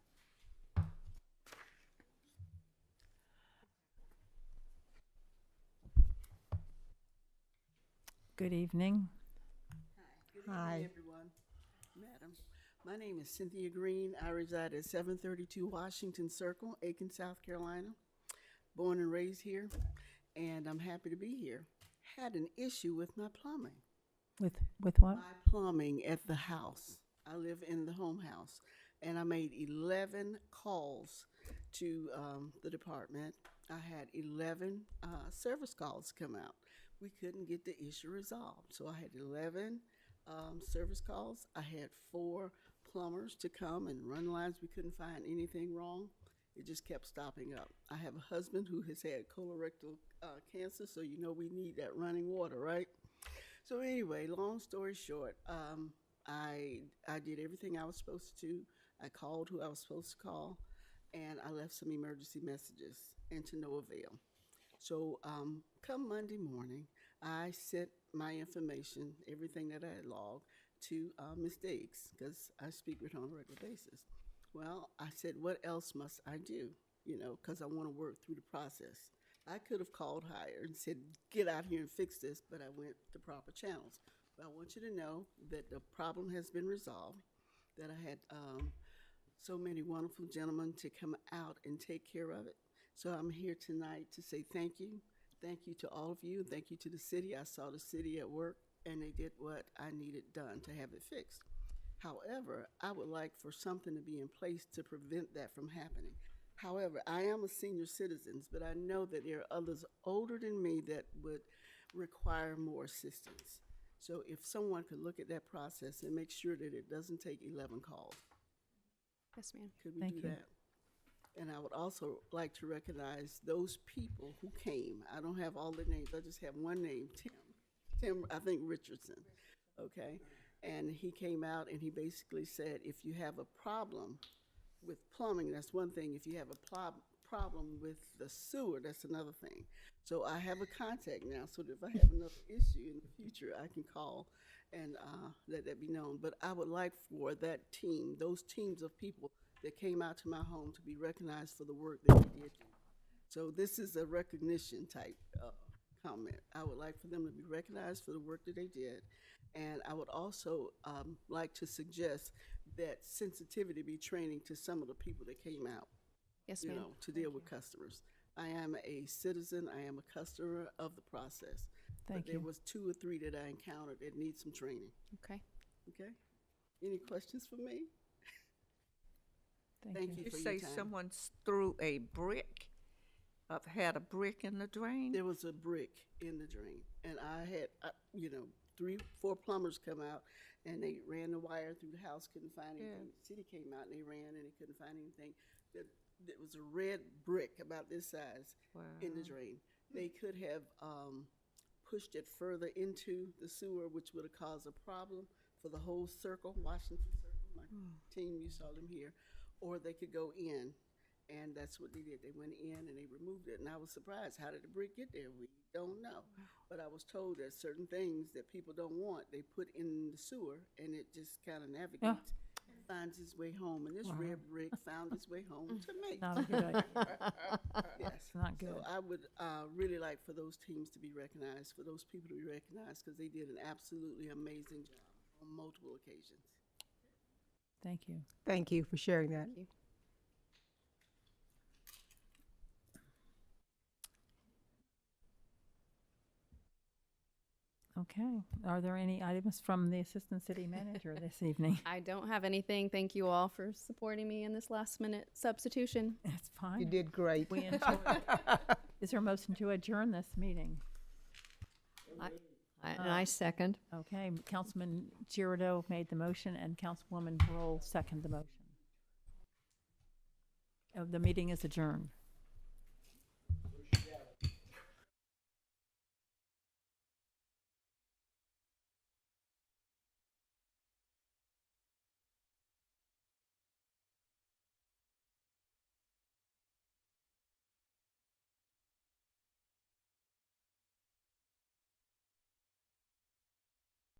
Good evening. Hi, everyone. Madam, my name is Cynthia Green. I reside at 732 Washington Circle, Aiken, South Carolina. Born and raised here, and I'm happy to be here. Had an issue with my plumbing. With what? My plumbing at the house. I live in the home house, and I made 11 calls to the department. I had 11 service calls come out. We couldn't get the issue resolved, so I had 11 service calls. I had 4 plumbers to come and run lines. We couldn't find anything wrong. It just kept stopping up. I have a husband who has had colorectal cancer, so you know we need that running water, right? So anyway, long story short, I did everything I was supposed to. I called who I was supposed to call, and I left some emergency messages, and to no avail. So come Monday morning, I sent my information, everything that I had logged, to Ms. Diggs, because I speak with her on a regular basis. Well, I said, what else must I do? You know, because I want to work through the process. I could have called higher and said, get out here and fix this, but I went the proper channels. But I want you to know that the problem has been resolved, that I had so many wonderful gentlemen to come out and take care of it. So I'm here tonight to say thank you. Thank you to all of you. Thank you to the city. I saw the city at work, and they did what I needed done to have it fixed. However, I would like for something to be in place to prevent that from happening. However, I am a senior citizen, but I know that there are others older than me that would require more assistance. So if someone could look at that process and make sure that it doesn't take 11 calls. Yes, ma'am. Could we Thank do you. that? And I would also like to recognize those people who came. I don't have all the names. I just have one name, Tim, I think Richardson, okay? And he came out and he basically said, if you have a problem with plumbing, that's one thing. If you have a problem with the sewer, that's another thing. So I have a contact now, so that if I have another issue in the future, I can call and let that be known. But I would like for that team, those teams of people that came out to my home, to be recognized for the work that they did. So this is a recognition type comment. I would like for them to be recognized for the work that they did. And I would also like to suggest that sensitivity be training to some of the people that came out. Yes, you ma'am. know, to deal with customers. I am a citizen. I am a customer of the process. Thank but there you. was 2 or 3 that I encountered that need some training. Okay. Okay? Any questions for me? Thank You for say your time. someone threw a brick, had a brick in the drain? There was a brick in the drain, and I had, 3, 4 plumbers come out, and they ran the wire through the house, couldn't find anything. The city came out and they ran and they couldn't find anything. There was a red brick about this size in the drain. They could have pushed it further into the sewer, which would have caused a problem for the whole circle, Washington Circle. My team, you saw them here. Or they could go in, and that's what they did. They went in and they removed it, and I was surprised. How did the brick get there? We don't know. But I was told that certain things that people don't want, they put in the sewer, and it just kind of navigates, finds its way home. And this red brick found its way home to me. Not a good idea. Yes. Not good. So I would really like for those teams to be recognized, for those people to be recognized, because they did an absolutely amazing job on multiple occasions. Thank you. Thank you for sharing that. Thank you. Okay. Are there any items from the Assistant City Manager this evening? I don't have anything. Thank you all for supporting me in this last minute substitution. That's fine. You did great. We enjoyed it. Is there a motion to adjourn this meeting? I second. Okay, Councilman Girardeau made the motion and Councilwoman Roll seconded the motion. The meeting is adjourned.